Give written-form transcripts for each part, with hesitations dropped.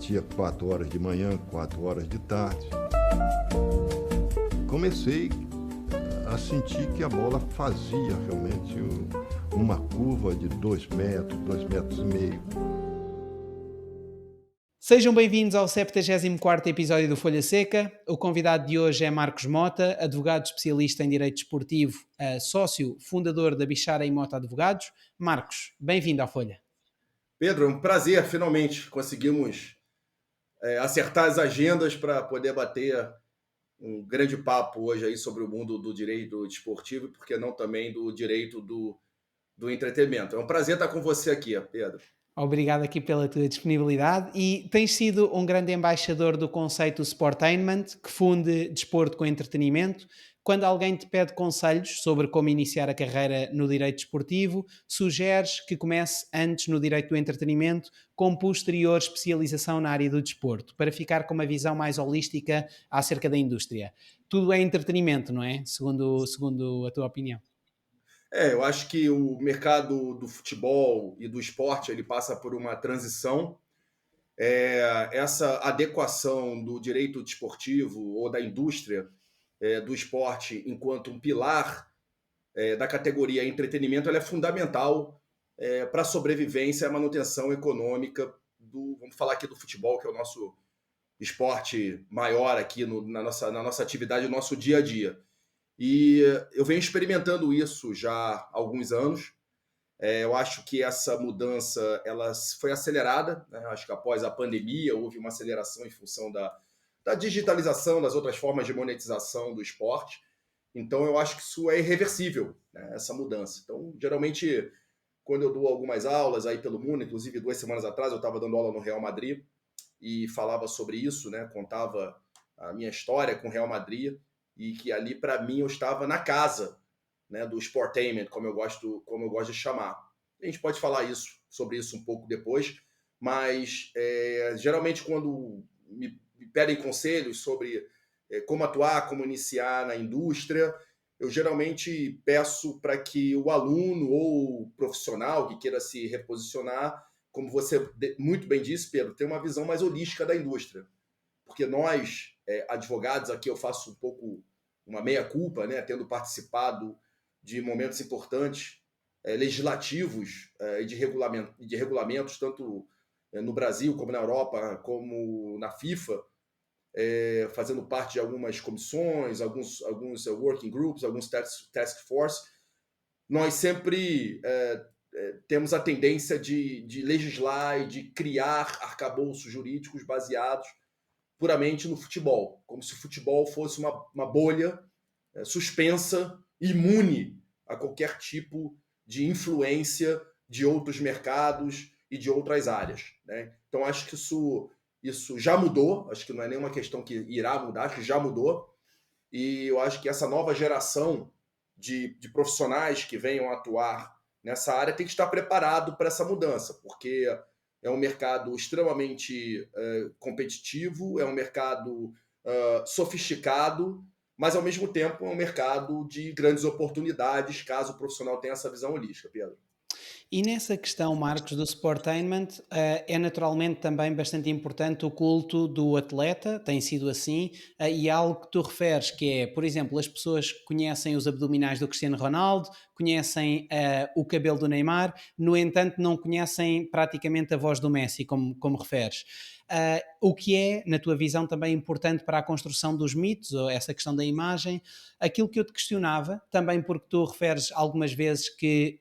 batia 4 horas de manhã, 4 horas de tarde. Comecei a sentir que a bola fazia realmente uma curva de 2 metros, 2,5 metros. Sejam bem-vindos ao 74º episódio do Folha Seca. O convidado de hoje é Marcos Mota, advogado especialista em Direito Desportivo, sócio fundador da Bichara e Mota Advogados. Marcos, bem-vindo à Folha. Pedro, é um prazer, finalmente conseguimos acertar as agendas para poder bater um grande papo hoje aí sobre o mundo do direito desportivo e, por que não, também do direito do entretenimento. É um prazer estar com você aqui, Pedro. Obrigado aqui pela tua disponibilidade e tens sido um grande embaixador do conceito Sportainment, que funde desporto com entretenimento. Quando alguém te pede conselhos sobre como iniciar a carreira no direito desportivo, sugeres que comece antes no direito do entretenimento, com posterior especialização na área do desporto, para ficar com uma visão mais holística acerca da indústria. Tudo é entretenimento, não é? Segundo a tua opinião. Eu acho que o mercado do futebol e do esporte ele passa por uma transição. Essa adequação do direito desportivo ou da indústria do esporte enquanto um pilar da categoria entretenimento, ela é fundamental para a sobrevivência e a manutenção econômica vamos falar aqui do futebol, que é o nosso esporte maior aqui na nossa atividade, no nosso dia a dia. E eu venho experimentando isso já há alguns anos. Eu acho que essa mudança ela foi acelerada, né? Acho que após a pandemia houve uma aceleração em função da digitalização, das outras formas de monetização do esporte. Então eu acho que isso é irreversível, né? Essa mudança. Então, geralmente, quando eu dou algumas aulas aí pelo mundo, inclusive 2 semanas atrás eu estava dando aula no Real Madrid e falava sobre isso, né? Contava a minha história com o Real Madrid e que ali, para mim, eu estava na casa, né, do Sportainment, como eu gosto de chamar. A gente pode falar sobre isso um pouco depois, mas geralmente quando me pedem conselhos sobre como atuar, como iniciar na indústria, eu geralmente peço para que o aluno ou o profissional que queira se reposicionar, como você muito bem disse, Pedro, tenha uma visão mais holística da indústria. Porque nós, advogados, aqui eu faço um pouco uma meia-culpa, né, tendo participado de momentos importantes legislativos e de regulamentos, tanto no Brasil, como na Europa, como na FIFA, fazendo parte de algumas comissões, alguns working groups, alguns task force. Nós sempre temos a tendência de legislar e de criar arcabouços jurídicos baseados puramente no futebol, como se o futebol fosse uma bolha suspensa, imune a qualquer tipo de influência de outros mercados e de outras áreas, né? Então, acho que isso já mudou, acho que não é nenhuma questão que irá mudar, acho que já mudou, e eu acho que essa nova geração de profissionais que venham atuar nessa área tem que estar preparado para essa mudança, porque é um mercado extremamente competitivo, é um mercado sofisticado, mas, ao mesmo tempo, é um mercado de grandes oportunidades, caso o profissional tenha essa visão holística, Pedro. E nessa questão, Marcos, do Sportainment, é naturalmente também bastante importante o culto do atleta, tem sido assim, e algo que tu referes, que é, por exemplo, as pessoas conhecem os abdominais do Cristiano Ronaldo, conhecem o cabelo do Neymar, no entanto não conhecem praticamente a voz do Messi, como referes. O que é, na tua visão, também importante para a construção dos mitos, ou essa questão da imagem. Aquilo que eu te questionava, também porque tu referes algumas vezes que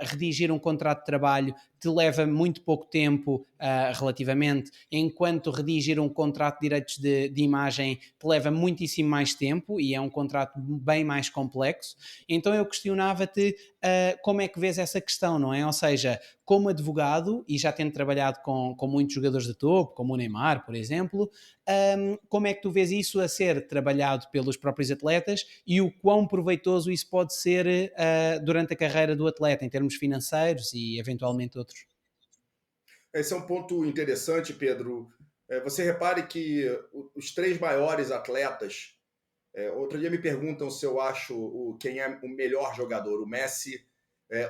redigir um contrato de trabalho te leva muito pouco tempo relativamente, enquanto redigir um contrato de direitos de imagem te leva muitíssimo mais tempo e é um contrato bem mais complexo. Então eu questionava-te como é que vês essa questão, não é? Ou seja, como advogado, e já tendo trabalhado com muitos jogadores de topo, como o Neymar, por exemplo, como é que tu vês isso a ser trabalhado pelos próprios atletas e o quão proveitoso isso pode ser durante a carreira do atleta, em termos financeiros e eventualmente outros? Esse é um ponto interessante, Pedro. Você repare que os 3 maiores atletas, outro dia me perguntam se eu acho quem é o melhor jogador, o Messi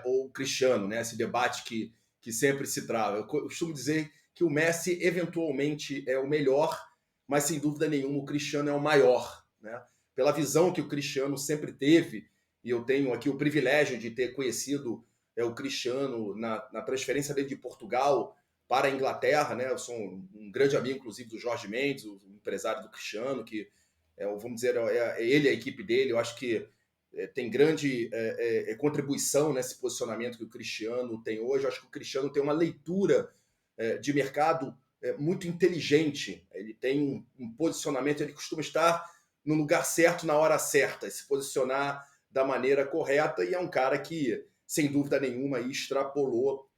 ou o Cristiano, né? Esse debate que sempre se trava. Eu costumo dizer que o Messi eventualmente é o melhor, mas sem dúvida nenhuma o Cristiano é o maior, né? Pela visão que o Cristiano sempre teve, e eu tenho aqui o privilégio de ter conhecido o Cristiano na transferência dele de Portugal para a Inglaterra, né? Eu sou um grande amigo, inclusive, do Jorge Mendes, o empresário do Cristiano, que, vamos dizer, é ele, a equipe dele. Eu acho que tem grande contribuição nesse posicionamento que o Cristiano tem hoje. Eu acho que o Cristiano tem uma leitura de mercado muito inteligente. Ele tem um posicionamento, ele costuma estar no lugar certo, na hora certa, se posicionar da maneira correta, e é um cara que, sem dúvida nenhuma, aí extrapolou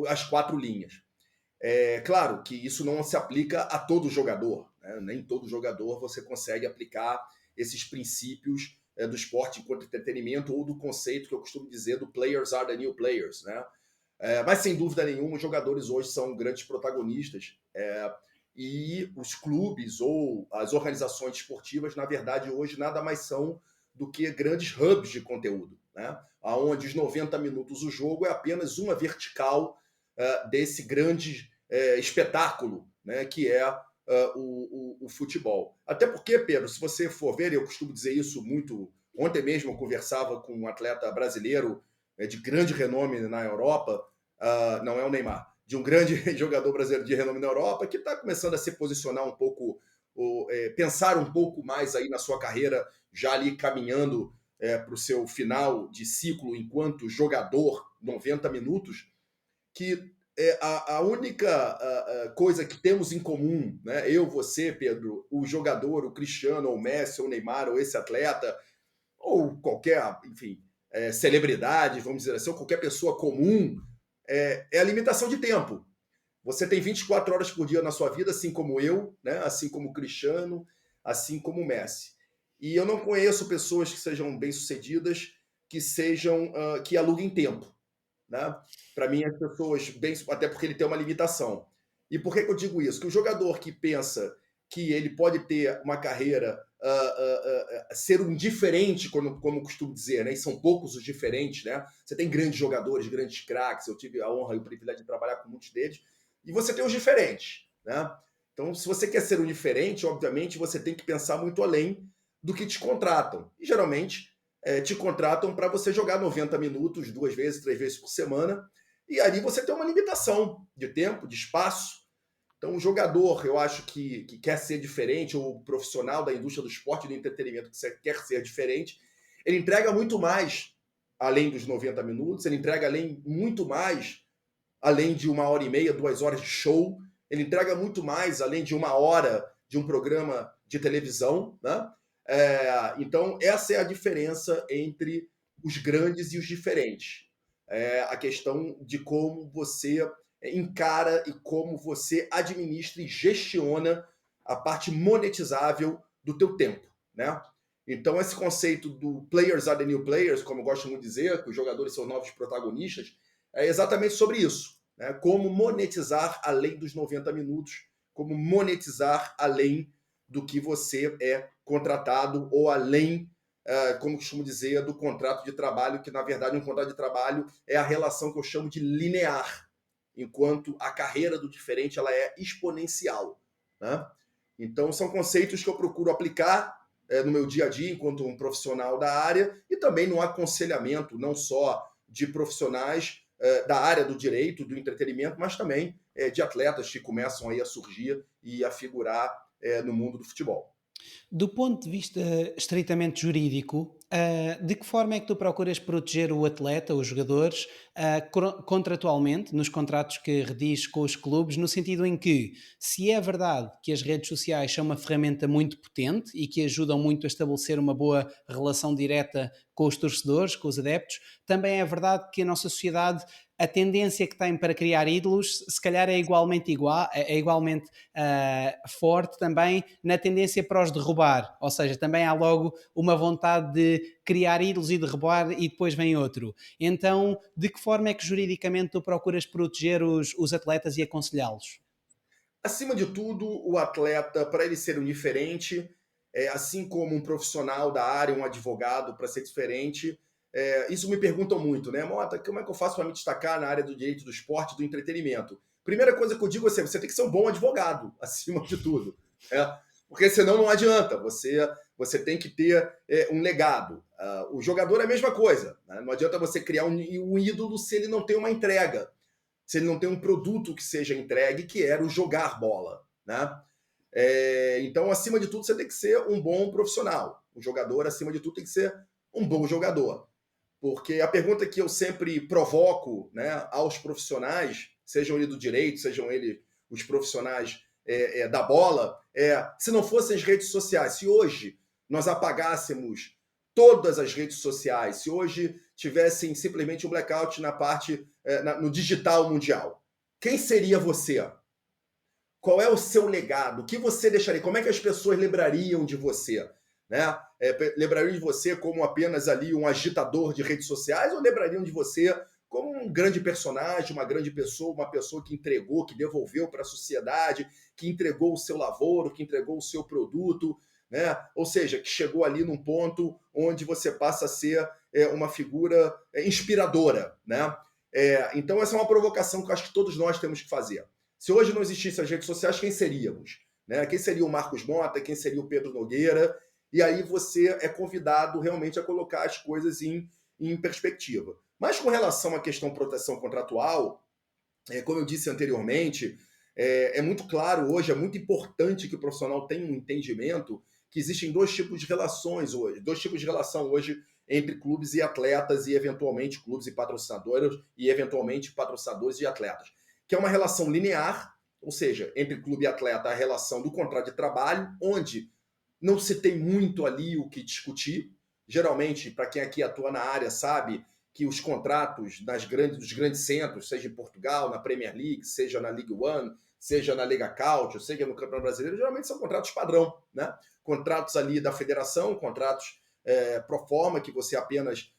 as 4 linhas. Claro que isso não se aplica a todo jogador, né? Nem todo jogador você consegue aplicar esses princípios do esporte enquanto entretenimento, ou do conceito que eu costumo dizer do players are the new players, né? Mas, sem dúvida nenhuma, os jogadores hoje são grandes protagonistas, e os clubes ou as organizações esportivas, na verdade, hoje nada mais são do que grandes hubs de conteúdo, né? Onde os 90 minutos do jogo é apenas uma vertical desse grande espetáculo, né, que é o futebol. Até porque, Pedro, se você for ver, eu costumo dizer isso muito. Ontem mesmo eu conversava com um atleta brasileiro de grande renome na Europa, não é o Neymar, de um grande jogador brasileiro de renome na Europa, que está começando a se posicionar um pouco, pensar um pouco mais aí na sua carreira, já ali caminhando para o seu final de ciclo enquanto jogador, 90 minutos, que a única coisa que temos em comum, né, eu, você, Pedro, o jogador, o Cristiano, ou o Messi, ou o Neymar, ou esse atleta, ou qualquer, enfim, celebridade, vamos dizer assim, ou qualquer pessoa comum, é a limitação de tempo. Você tem 24 horas por dia na sua vida, assim como eu, né, assim como o Cristiano, assim como o Messi. E eu não conheço pessoas que sejam bem-sucedidas, que aluguem tempo, né? Para mim, as pessoas, até porque ele tem uma limitação. E por que eu digo isso? Que o jogador que pensa que ele pode ter uma carreira, ser um diferente, como costumo dizer, né? E são poucos os diferentes, né? Você tem grandes jogadores, grandes craques, eu tive a honra e o privilégio de trabalhar com muitos deles, e você tem os diferentes, né? Então, se você quer ser um diferente, obviamente, você tem que pensar muito além do que te contratam. E, geralmente, te contratam para você jogar 90 minutos, 2 vezes, 3 vezes por semana, e ali você tem uma limitação de tempo, de espaço. Então, o jogador, eu acho que quer ser diferente, ou o profissional da indústria do esporte e do entretenimento que quer ser diferente, ele entrega muito mais além dos 90 minutos, ele entrega muito mais além de 1h30, 2 horas de show, ele entrega muito mais além de 1 hora de um programa de televisão, né? Então, essa é a diferença entre os grandes e os diferentes. A questão de como você encara e como você administra e gestiona a parte monetizável do teu tempo, né? Então, esse conceito do players are the new players, como eu gosto muito de dizer, que os jogadores são novos protagonistas, é exatamente sobre isso, né? Como monetizar além dos 90 minutos, como monetizar além do que você é contratado, ou além, como costumo dizer, do contrato de trabalho, que na verdade um contrato de trabalho é a relação que eu chamo de linear, enquanto a carreira do diferente ela é exponencial, né? Então são conceitos que eu procuro aplicar no meu dia a dia enquanto um profissional da área, e também no aconselhamento, não só de profissionais da área do direito, do entretenimento, mas também de atletas que começam aí a surgir e a figurar no mundo do futebol. Do ponto de vista estritamente jurídico, de que forma é que tu procuras proteger o atleta, os jogadores, contratualmente, nos contratos que rediges com os clubes, no sentido em que, se é verdade que as redes sociais são uma ferramenta muito potente e que ajudam muito a estabelecer uma boa relação direta com os torcedores, com os adeptos, também é verdade que a nossa sociedade, a tendência que tem para criar ídolos, se calhar é igualmente forte também na tendência para os derrubar, ou seja, também há logo uma vontade de criar ídolos e derrubar, e depois vem outro. Então, de que forma é que juridicamente tu procuras proteger os atletas e aconselhá-los? Acima de tudo, o atleta, para ele ser um diferente, assim como um profissional da área, um advogado, para ser diferente, isso me perguntam muito, né? Mota, como é que eu faço para me destacar na área do direito do esporte e do entretenimento? Primeira coisa que eu digo é assim, você tem que ser um bom advogado, acima de tudo. Porque senão não adianta. Você tem que ter um legado. O jogador é a mesma coisa. Né? Não adianta você criar um ídolo se ele não tem uma entrega. Se ele não tem um produto que seja entregue, que era o jogar bola. Né? Então, acima de tudo, você tem que ser um bom profissional. O jogador, acima de tudo, tem que ser um bom jogador. Porque a pergunta que eu sempre provoco, né, aos profissionais, sejam eles do direito, sejam eles os profissionais da bola, se não fossem as redes sociais, se hoje nós apagássemos todas as redes sociais, se hoje tivessem simplesmente um blackout na parte, no digital mundial, quem seria você? Qual é o seu legado? O que você deixaria? Como é que as pessoas lembrariam de você? Né? Lembrariam de você como apenas ali um agitador de redes sociais ou lembrariam de você como um grande personagem, uma grande pessoa, uma pessoa que entregou, que devolveu para a sociedade, que entregou o seu lavoro, que entregou o seu produto, né? Ou seja, que chegou ali num ponto onde você passa a ser uma figura inspiradora, né? Então essa é uma provocação que eu acho que todos nós temos que fazer. Se hoje não existissem as redes sociais, quem seríamos? Né? Quem seria o Marcos Mota? Quem seria o Pedro Nogueira? E aí você é convidado realmente a colocar as coisas em perspectiva. Mas com relação à questão de proteção contratual, como eu disse anteriormente, é muito claro hoje, é muito importante que o profissional tenha um entendimento que existem dois tipos de relações hoje, dois tipos de relação hoje entre clubes e atletas e eventualmente clubes e patrocinadores e eventualmente patrocinadores e atletas, que é uma relação linear, ou seja, entre clube e atleta a relação do contrato de trabalho, onde não se tem muito ali o que discutir. Geralmente, para quem aqui atua na área sabe que os contratos dos grandes centros, seja em Portugal, na Premier League, seja na League One, seja na Liga Cautio, seja no Campeonato Brasileiro, geralmente são contratos padrão, né? Contratos ali da federação, contratos pro forma, que você apenas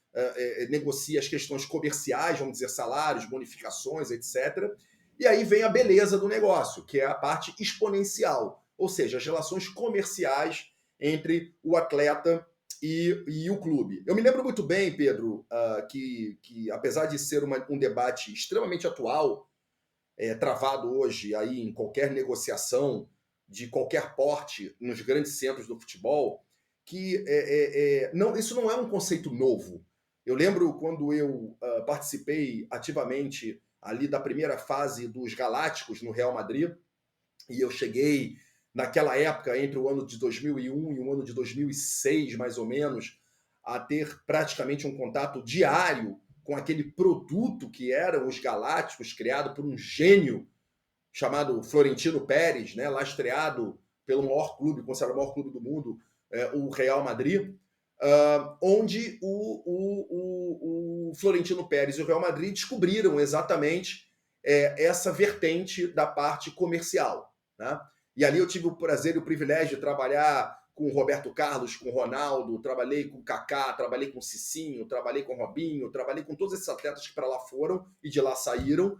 negocia as questões comerciais, vamos dizer, salários, bonificações, etc. E aí vem a beleza do negócio, que é a parte exponencial, ou seja, as relações comerciais entre o atleta e o clube. Eu me lembro muito bem, Pedro, que apesar de ser um debate extremamente atual, travado hoje aí em qualquer negociação de qualquer porte nos grandes centros do futebol, que isso não é um conceito novo. Eu lembro quando eu participei ativamente ali da primeira fase dos Galácticos no Real Madrid, e eu cheguei naquela época, entre o ano de 2001 e o ano de 2006, mais ou menos, a ter praticamente um contato diário com aquele produto que eram os Galácticos, criado por um gênio chamado Florentino Pérez, né, lastreado pelo maior clube, considerado o maior clube do mundo, o Real Madrid, onde o Florentino Pérez e o Real Madrid descobriram exatamente essa vertente da parte comercial, né? E ali eu tive o prazer e o privilégio de trabalhar com o Roberto Carlos, com o Ronaldo, trabalhei com o Kaká, trabalhei com o Cicinho, trabalhei com o Robinho, trabalhei com todos esses atletas que para lá foram e de lá saíram.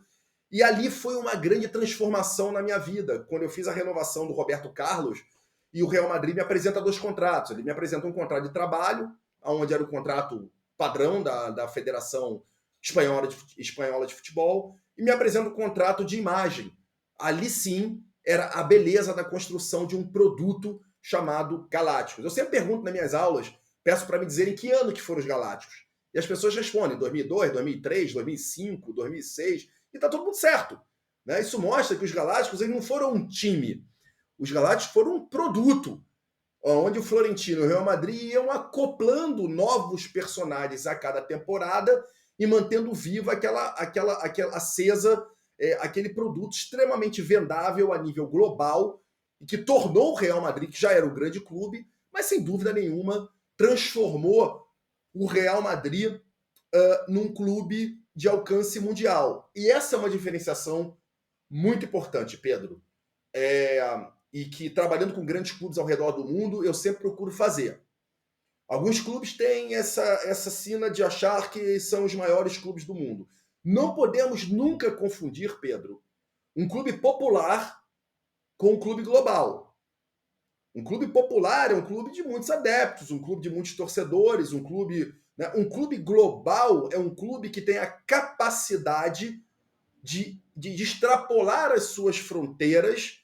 E ali foi uma grande transformação na minha vida, quando eu fiz a renovação do Roberto Carlos e o Real Madrid me apresenta dois contratos. Ele me apresenta um contrato de trabalho, onde era o contrato padrão da Federação Espanhola de Futebol, e me apresenta um contrato de imagem. Ali sim era a beleza da construção de um produto chamado Galácticos. Eu sempre pergunto nas minhas aulas, peço para me dizerem que ano que foram os Galácticos. E as pessoas respondem 2002, 2003, 2005, 2006, e está todo mundo certo. Né? Isso mostra que os Galácticos eles não foram um time. Os Galácticos foram um produto, onde o Florentino e o Real Madrid iam acoplando novos personagens a cada temporada e mantendo viva aquela acesa, aquele produto extremamente vendável a nível global e que tornou o Real Madrid, que já era um grande clube, mas sem dúvida nenhuma transformou o Real Madrid num clube de alcance mundial. E essa é uma diferenciação muito importante, Pedro. E que, trabalhando com grandes clubes ao redor do mundo, eu sempre procuro fazer. Alguns clubes têm essa sina de achar que são os maiores clubes do mundo. Não podemos nunca confundir, Pedro, um clube popular com um clube global. Um clube popular é um clube de muitos adeptos, um clube de muitos torcedores, um clube global é um clube que tem a capacidade de extrapolar as suas fronteiras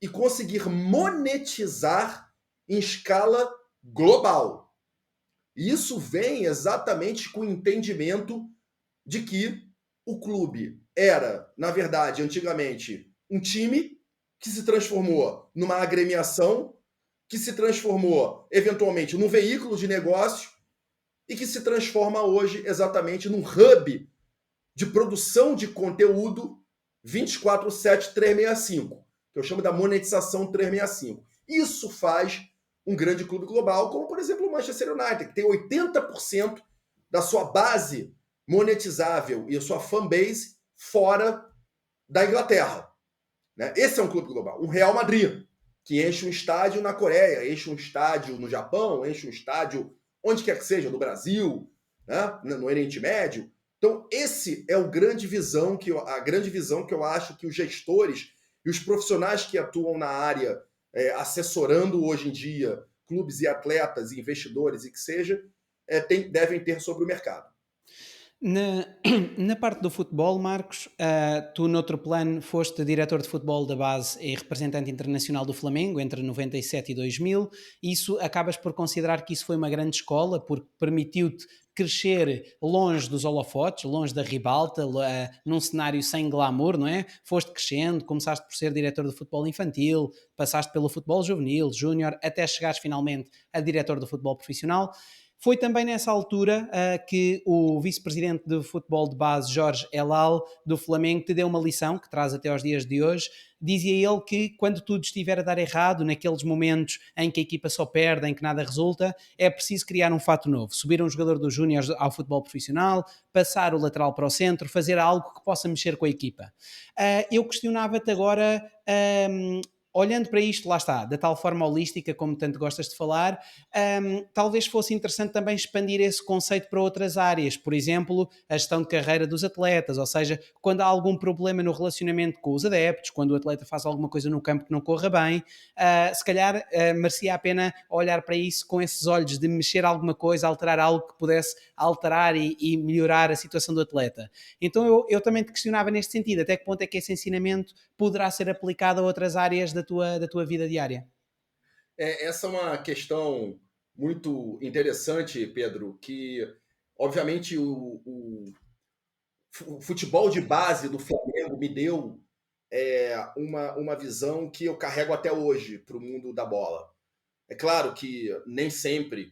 e conseguir monetizar em escala global. E isso vem exatamente com o entendimento de que o clube era, na verdade, antigamente, um time que se transformou numa agremiação, que se transformou, eventualmente, num veículo de negócio e que se transforma hoje exatamente num hub de produção de conteúdo 24/7, 365, que eu chamo da monetização 365. Isso faz um grande clube global, como, por exemplo, o Manchester United, que tem 80% da sua base monetizável e a sua fanbase fora da Inglaterra. Né? Esse é um clube global. Um Real Madrid, que enche um estádio na Coreia, enche um estádio no Japão, enche um estádio onde quer que seja, no Brasil, né? No Oriente Médio. Então, esse é a grande visão que eu acho que os gestores e os profissionais que atuam na área, assessorando hoje em dia clubes e atletas e investidores e que seja, devem ter sobre o mercado. Na, na parte do futebol, Marcos, tu noutro plano foste diretor de futebol da base e representante internacional do Flamengo entre 97 e 2000. Isso acabas por considerar que isso foi uma grande escola porque permitiu-te crescer longe dos holofotes, longe da ribalta, num cenário sem glamour, não é? Foste crescendo, começaste por ser diretor de futebol infantil, passaste pelo futebol juvenil, júnior, até chegares finalmente a diretor do futebol profissional. Foi também nessa altura que o vice-presidente de futebol de base, Jorge Elal, do Flamengo, te deu uma lição que traz até aos dias de hoje. Dizia ele que quando tudo estiver a dar errado, naqueles momentos em que a equipa só perde, em que nada resulta, é preciso criar um fato novo. Subir um jogador dos júniores ao futebol profissional, passar o lateral para o centro, fazer algo que possa mexer com a equipa. Eu questionava-te agora... olhando para isto, lá está, da tal forma holística, como tanto gostas de falar, talvez fosse interessante também expandir esse conceito para outras áreas, por exemplo, a gestão de carreira dos atletas, ou seja, quando há algum problema no relacionamento com os adeptos, quando o atleta faz alguma coisa no campo que não corra bem, se calhar merecia a pena olhar para isso com esses olhos de mexer alguma coisa, alterar algo que pudesse alterar e melhorar a situação do atleta. Então eu também te questionava neste sentido, até que ponto é que esse ensinamento poderá ser aplicado a outras áreas da tua vida diária? Essa é uma questão muito interessante, Pedro, que obviamente o futebol de base do Flamengo me deu uma visão que eu carrego até hoje para o mundo da bola. É claro que nem sempre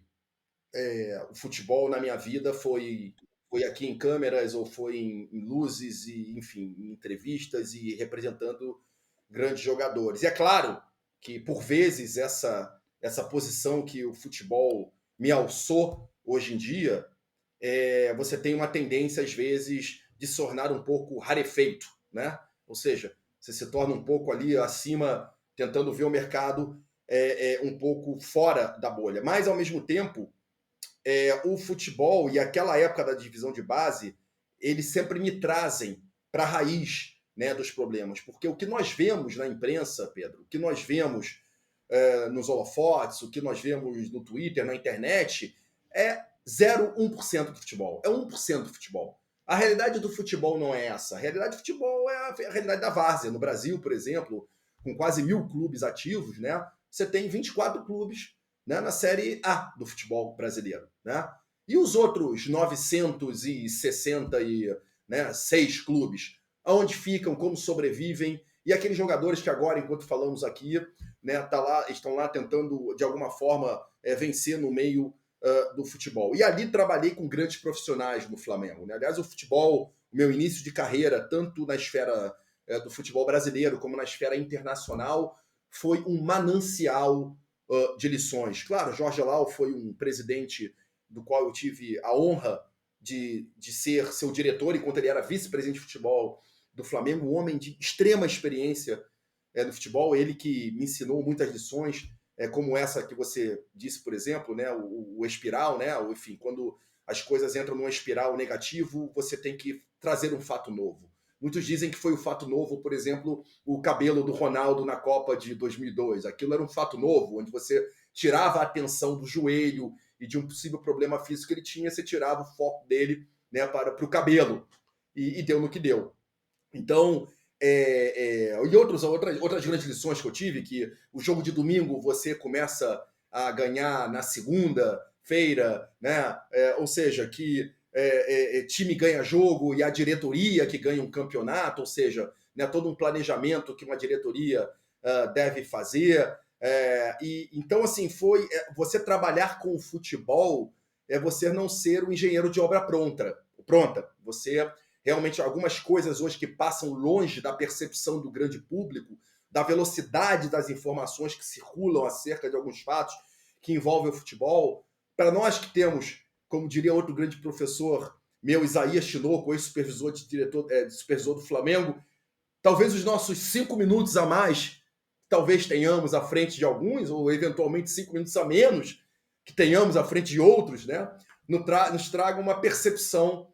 o futebol na minha vida foi aqui em câmeras ou foi em luzes e, enfim, em entrevistas e representando grandes jogadores. E é claro que, por vezes, essa posição que o futebol me alçou hoje em dia, você tem uma tendência, às vezes, de se tornar um pouco rarefeito, né? Ou seja, você se torna um pouco ali acima, tentando ver o mercado um pouco fora da bolha. Mas, ao mesmo tempo, o futebol e aquela época da divisão de base, eles sempre me trazem para a raiz, né, dos problemas. Porque o que nós vemos na imprensa, Pedro, o que nós vemos nos holofotes, o que nós vemos no Twitter, na internet, é 0,1% do futebol. É 1% do futebol. A realidade do futebol não é essa. A realidade do futebol é a realidade da várzea. No Brasil, por exemplo, com quase 1.000 clubes ativos, né, você tem 24 clubes, né, na Série A do futebol brasileiro. Né? E os outros 966 clubes, aonde ficam, como sobrevivem, e aqueles jogadores que agora, enquanto falamos aqui, né, estão lá tentando, de alguma forma, vencer no meio do futebol. E ali trabalhei com grandes profissionais no Flamengo. Né? Aliás, o futebol, o meu início de carreira, tanto na esfera do futebol brasileiro como na esfera internacional, foi um manancial de lições. Claro, Jorge Elal foi um presidente do qual eu tive a honra de ser seu diretor, enquanto ele era vice-presidente de futebol do Flamengo, um homem de extrema experiência no futebol, ele que me ensinou muitas lições, como essa que você disse, por exemplo, né, o espiral, né, enfim, quando as coisas entram numa espiral negativo, você tem que trazer um fato novo. Muitos dizem que foi o fato novo, por exemplo, o cabelo do Ronaldo na Copa de 2002. Aquilo era um fato novo, onde você tirava a atenção do joelho e de um possível problema físico que ele tinha, você tirava o foco dele, né, para o cabelo. E deu no que deu. Então, e outras grandes lições que eu tive, que o jogo de domingo você começa a ganhar na segunda-feira, né? Ou seja, que time ganha jogo e a diretoria que ganha um campeonato, ou seja, né, todo um planejamento que uma diretoria deve fazer. Então, assim, você trabalhar com o futebol é você não ser um engenheiro de obra pronta. Você realmente, algumas coisas hoje que passam longe da percepção do grande público, da velocidade das informações que circulam acerca de alguns fatos que envolvem o futebol. Para nós que temos, como diria outro grande professor meu, Isaías Tinoco, ex-supervisor supervisor do Flamengo, talvez os nossos 5 minutos a mais, talvez tenhamos à frente de alguns, ou eventualmente 5 minutos a menos, que tenhamos à frente de outros, né? Nos traga uma percepção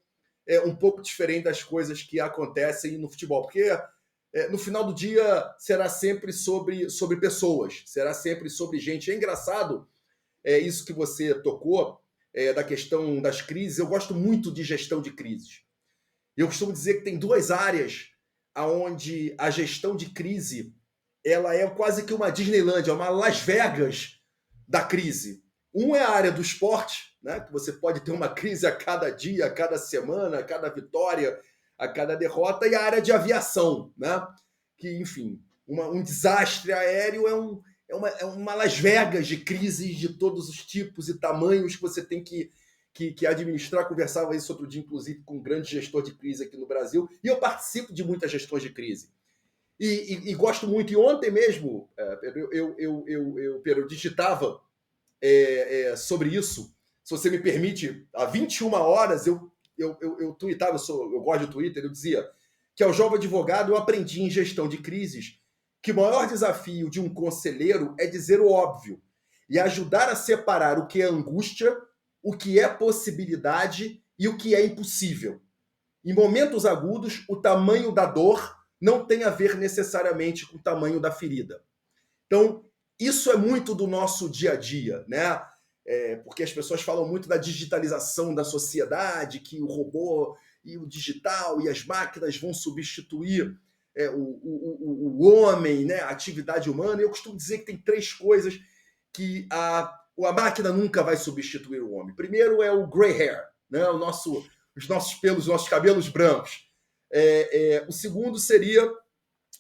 um pouco diferente das coisas que acontecem no futebol. Porque no final do dia será sempre sobre pessoas, será sempre sobre gente. É engraçado isso que você tocou, da questão das crises. Eu gosto muito de gestão de crises. Eu costumo dizer que tem 2 áreas onde a gestão de crise ela é quase que uma Disneylândia, uma Las Vegas da crise. É a área do esporte, né, que você pode ter uma crise a cada dia, a cada semana, a cada vitória, a cada derrota, e a área de aviação, né, que, enfim, um desastre aéreo é uma Las Vegas de crises de todos os tipos e tamanhos que você tem que administrar. Conversava isso outro dia, inclusive, com um grande gestor de crise aqui no Brasil, e eu participo de muitas gestões de crise. E gosto muito. E ontem mesmo, eu digitava sobre isso, se você me permite, há 21 horas eu tweetava, eu gosto de Twitter, eu dizia que ao jovem advogado eu aprendi em gestão de crises que o maior desafio de um conselheiro é dizer o óbvio e ajudar a separar o que é angústia, o que é possibilidade e o que é impossível. Em momentos agudos, o tamanho da dor não tem a ver necessariamente com o tamanho da ferida. Então, isso é muito do nosso dia a dia, né? Porque as pessoas falam muito da digitalização da sociedade, que o robô e o digital e as máquinas vão substituir o homem, né? A atividade humana. Eu costumo dizer que tem 3 coisas que a máquina nunca vai substituir o homem. Primeiro é o gray hair, né? Os nossos pelos, os nossos cabelos brancos. O segundo seria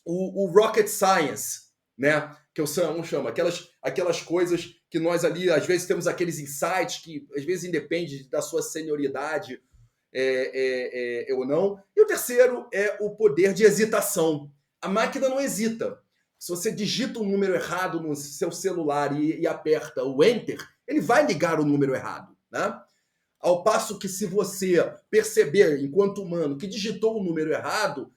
o rocket science, né? Que o Sam chama, aquelas coisas que nós ali, às vezes, temos aqueles insights que, às vezes, independe da sua senioridade ou não. E o terceiro é o poder de hesitação. A máquina não hesita. Se você digita um número errado no seu celular e aperta o Enter, ele vai ligar o número errado, né? Ao passo que, se você perceber, enquanto humano, que digitou o número errado,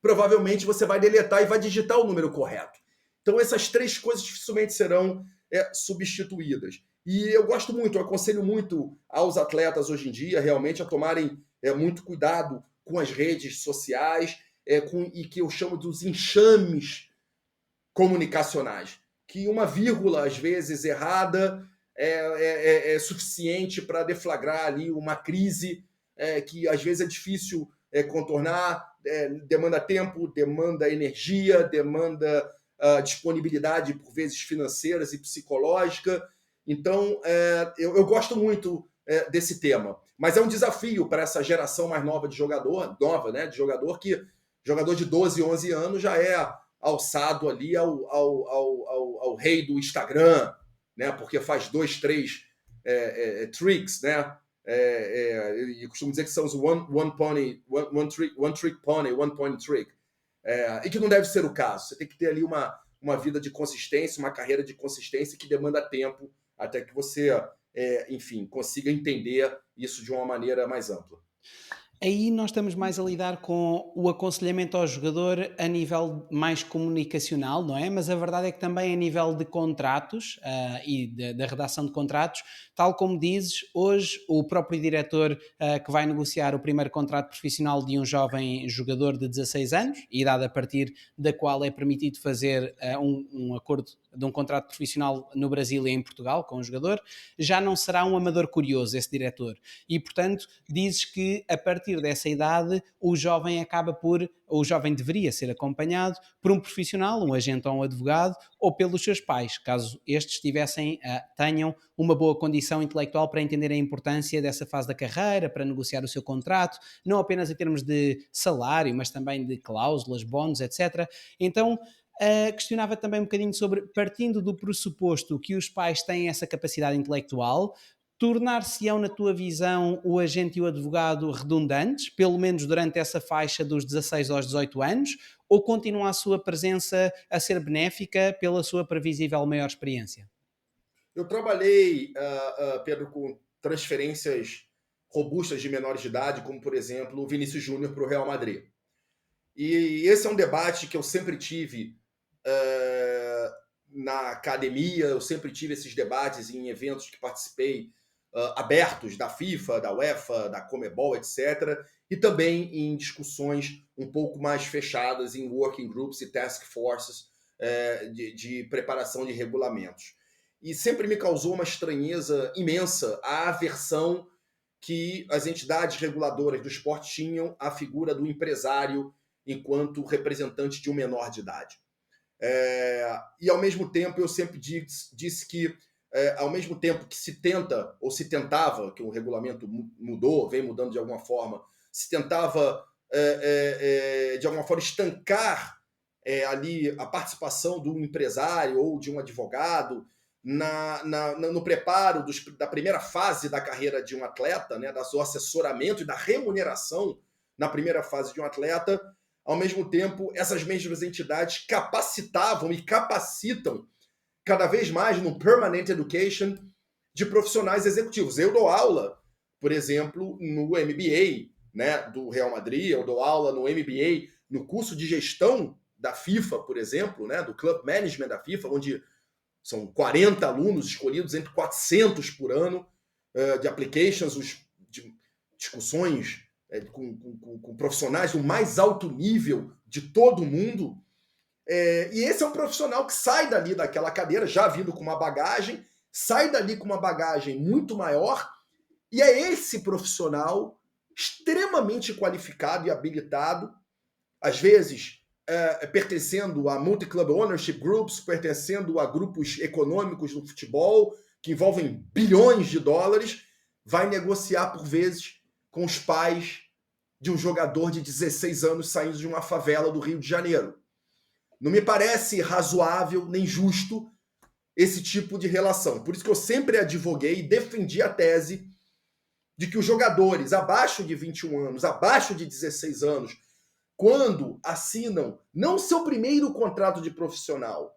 provavelmente você vai deletar e vai digitar o número correto. Então, essas 3 coisas dificilmente serão substituídas. E eu gosto muito, eu aconselho muito aos atletas hoje em dia, realmente, a tomarem muito cuidado com as redes sociais e que eu chamo dos enxames comunicacionais. Que uma vírgula, às vezes, errada é suficiente para deflagrar ali uma crise que, às vezes, é difícil contornar, demanda tempo, demanda energia, demanda disponibilidade, por vezes, financeiras e psicológica. Então, eu gosto muito desse tema. Mas é um desafio para essa geração mais nova de jogador, né, de jogador de 12, 11 anos já é alçado ali ao rei do Instagram, né, porque faz 2, 3 tricks, né? Eu costumo dizer que são os one trick pony, one point trick. E que não deve ser o caso. Você tem que ter ali uma vida de consistência, uma carreira de consistência que demanda tempo até que você, enfim, consiga entender isso de uma maneira mais ampla. Aí nós estamos mais a lidar com o aconselhamento ao jogador a nível mais comunicacional, não é? Mas a verdade é que também a nível de contratos e da redação de contratos, tal como dizes, hoje o próprio diretor que vai negociar o primeiro contrato profissional de um jovem jogador de 16 anos, idade a partir da qual é permitido fazer um acordo de um contrato profissional no Brasil e em Portugal com o jogador, já não será um amador curioso esse diretor. E, portanto, dizes que a partir partir dessa idade, o jovem deveria ser acompanhado por um profissional, um agente ou um advogado, ou pelos seus pais, caso estes tenham uma boa condição intelectual para entender a importância dessa fase da carreira, para negociar o seu contrato, não apenas em termos de salário, mas também de cláusulas, bónus, etc. Então, questionava também um bocadinho sobre, partindo do pressuposto que os pais têm essa capacidade intelectual, tornar-se-ão, na tua visão, o agente e o advogado redundantes, pelo menos durante essa faixa dos 16 aos 18 anos, ou continua a sua presença a ser benéfica pela sua previsível maior experiência? Eu trabalhei, Pedro, com transferências robustas de menores de idade, como, por exemplo, o Vinícius Júnior para o Real Madrid. E esse é um debate que eu sempre tive na academia, eu sempre tive esses debates em eventos que participei, abertos da FIFA, da UEFA, da Conmebol, etc. E também em discussões um pouco mais fechadas em working groups e task forces de preparação de regulamentos. E sempre me causou uma estranheza imensa a aversão que as entidades reguladoras do esporte tinham à figura do empresário enquanto representante de um menor de idade. E, ao mesmo tempo, eu sempre disse que, ao mesmo tempo que se tenta, ou se tentava, que o regulamento mudou, vem mudando de alguma forma, se tentava, de alguma forma, estancar ali a participação do empresário ou de um advogado no preparo da primeira fase da carreira de um atleta, né, do assessoramento e da remuneração na primeira fase de um atleta. Ao mesmo tempo, essas mesmas entidades capacitavam e capacitam cada vez mais no Permanent Education de profissionais executivos. Eu dou aula, por exemplo, no MBA, né, do Real Madrid, eu dou aula no MBA, no curso de gestão da FIFA, por exemplo, né, do Club Management da FIFA, onde são 40 alunos escolhidos entre 400 por ano, de applications, de discussões com profissionais do mais alto nível de todo o mundo. E esse é um profissional que sai dali daquela cadeira, já vindo com uma bagagem, sai dali com uma bagagem muito maior, e é esse profissional extremamente qualificado e habilitado, às vezes pertencendo a multi-club ownership groups, pertencendo a grupos econômicos no futebol, que envolvem bilhões de dólares, vai negociar, por vezes, com os pais de um jogador de 16 anos saindo de uma favela do Rio de Janeiro. Não me parece razoável nem justo esse tipo de relação. Por isso que eu sempre advoguei e defendi a tese de que os jogadores abaixo de 21 anos, abaixo de 16 anos, quando assinam não seu primeiro contrato de profissional,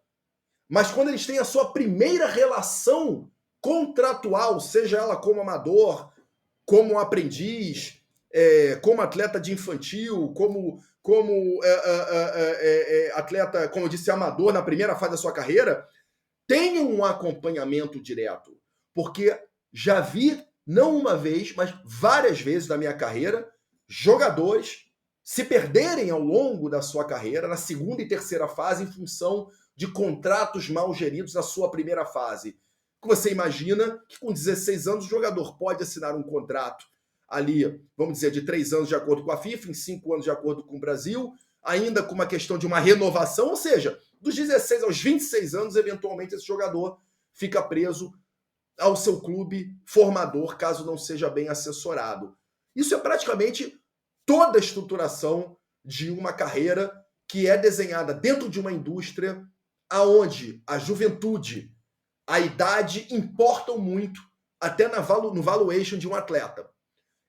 mas quando eles têm a sua primeira relação contratual, seja ela como amador, como aprendiz, como atleta de infantil, como atleta, como eu disse, amador na primeira fase da sua carreira, tenham um acompanhamento direto. Porque já vi, não uma vez, mas várias vezes na minha carreira, jogadores se perderem ao longo da sua carreira, na segunda e terceira fase, em função de contratos mal geridos na sua primeira fase. Você imagina que com 16 anos o jogador pode assinar um contrato ali, vamos dizer, de 3 anos de acordo com a FIFA, em 5 anos de acordo com o Brasil, ainda com uma questão de uma renovação, ou seja, dos 16 aos 26 anos, eventualmente esse jogador fica preso ao seu clube formador, caso não seja bem assessorado. Isso é praticamente toda a estruturação de uma carreira que é desenhada dentro de uma indústria onde a juventude, a idade importam muito, até no valuation de um atleta.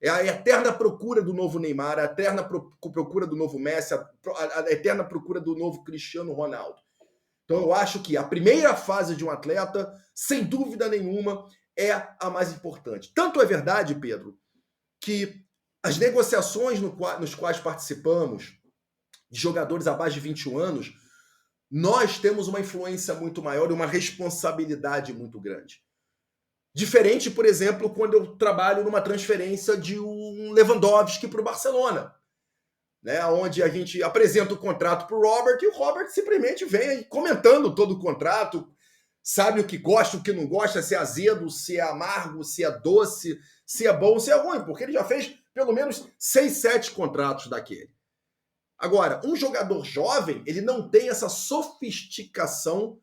É a eterna procura do novo Neymar, a eterna procura do novo Messi, a eterna procura do novo Cristiano Ronaldo. Então eu acho que a primeira fase de um atleta, sem dúvida nenhuma, é a mais importante. Tanto é verdade, Pedro, que as negociações nos quais participamos, de jogadores abaixo de 21 anos, nós temos uma influência muito maior e uma responsabilidade muito grande. Diferente, por exemplo, quando eu trabalho numa transferência de um Lewandowski para o Barcelona, né, onde a gente apresenta o contrato para o Robert e o Robert simplesmente vem aí comentando todo o contrato, sabe o que gosta, o que não gosta, se é azedo, se é amargo, se é doce, se é bom, se é ruim, porque ele já fez pelo menos 6, 7 contratos daquele. Agora, um jogador jovem, ele não tem essa sofisticação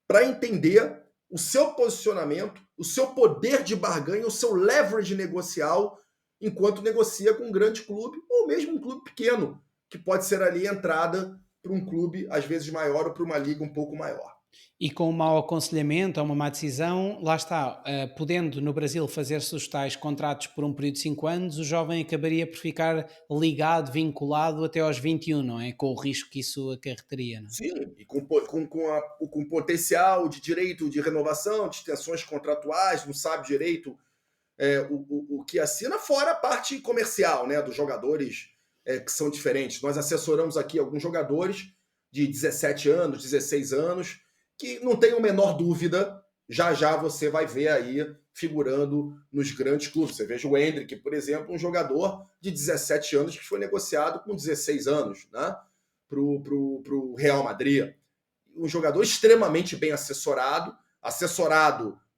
para entender o seu posicionamento, o seu poder de barganha, o seu leverage negocial, enquanto negocia com um grande clube, ou mesmo um clube pequeno, que pode ser ali a entrada para um clube, às vezes maior, ou para uma liga um pouco maior. E com um mau aconselhamento ou uma má decisão, lá está, podendo no Brasil fazer-se os tais contratos por um período de 5 anos, o jovem acabaria por ficar ligado, vinculado até aos 21, não é? Com o risco que isso acarretaria, não é? Sim, e com potencial de direito de renovação, de extensões contratuais, não sabe direito o que assina, fora a parte comercial, né, dos jogadores que são diferentes. Nós assessoramos aqui alguns jogadores de 17 anos, 16 anos, que não tenham a menor dúvida, já você vai ver aí figurando nos grandes clubes. Você veja o Endrick, por exemplo, um jogador de 17 anos que foi negociado com 16 anos, né, para o Real Madrid. Um jogador extremamente bem assessorado,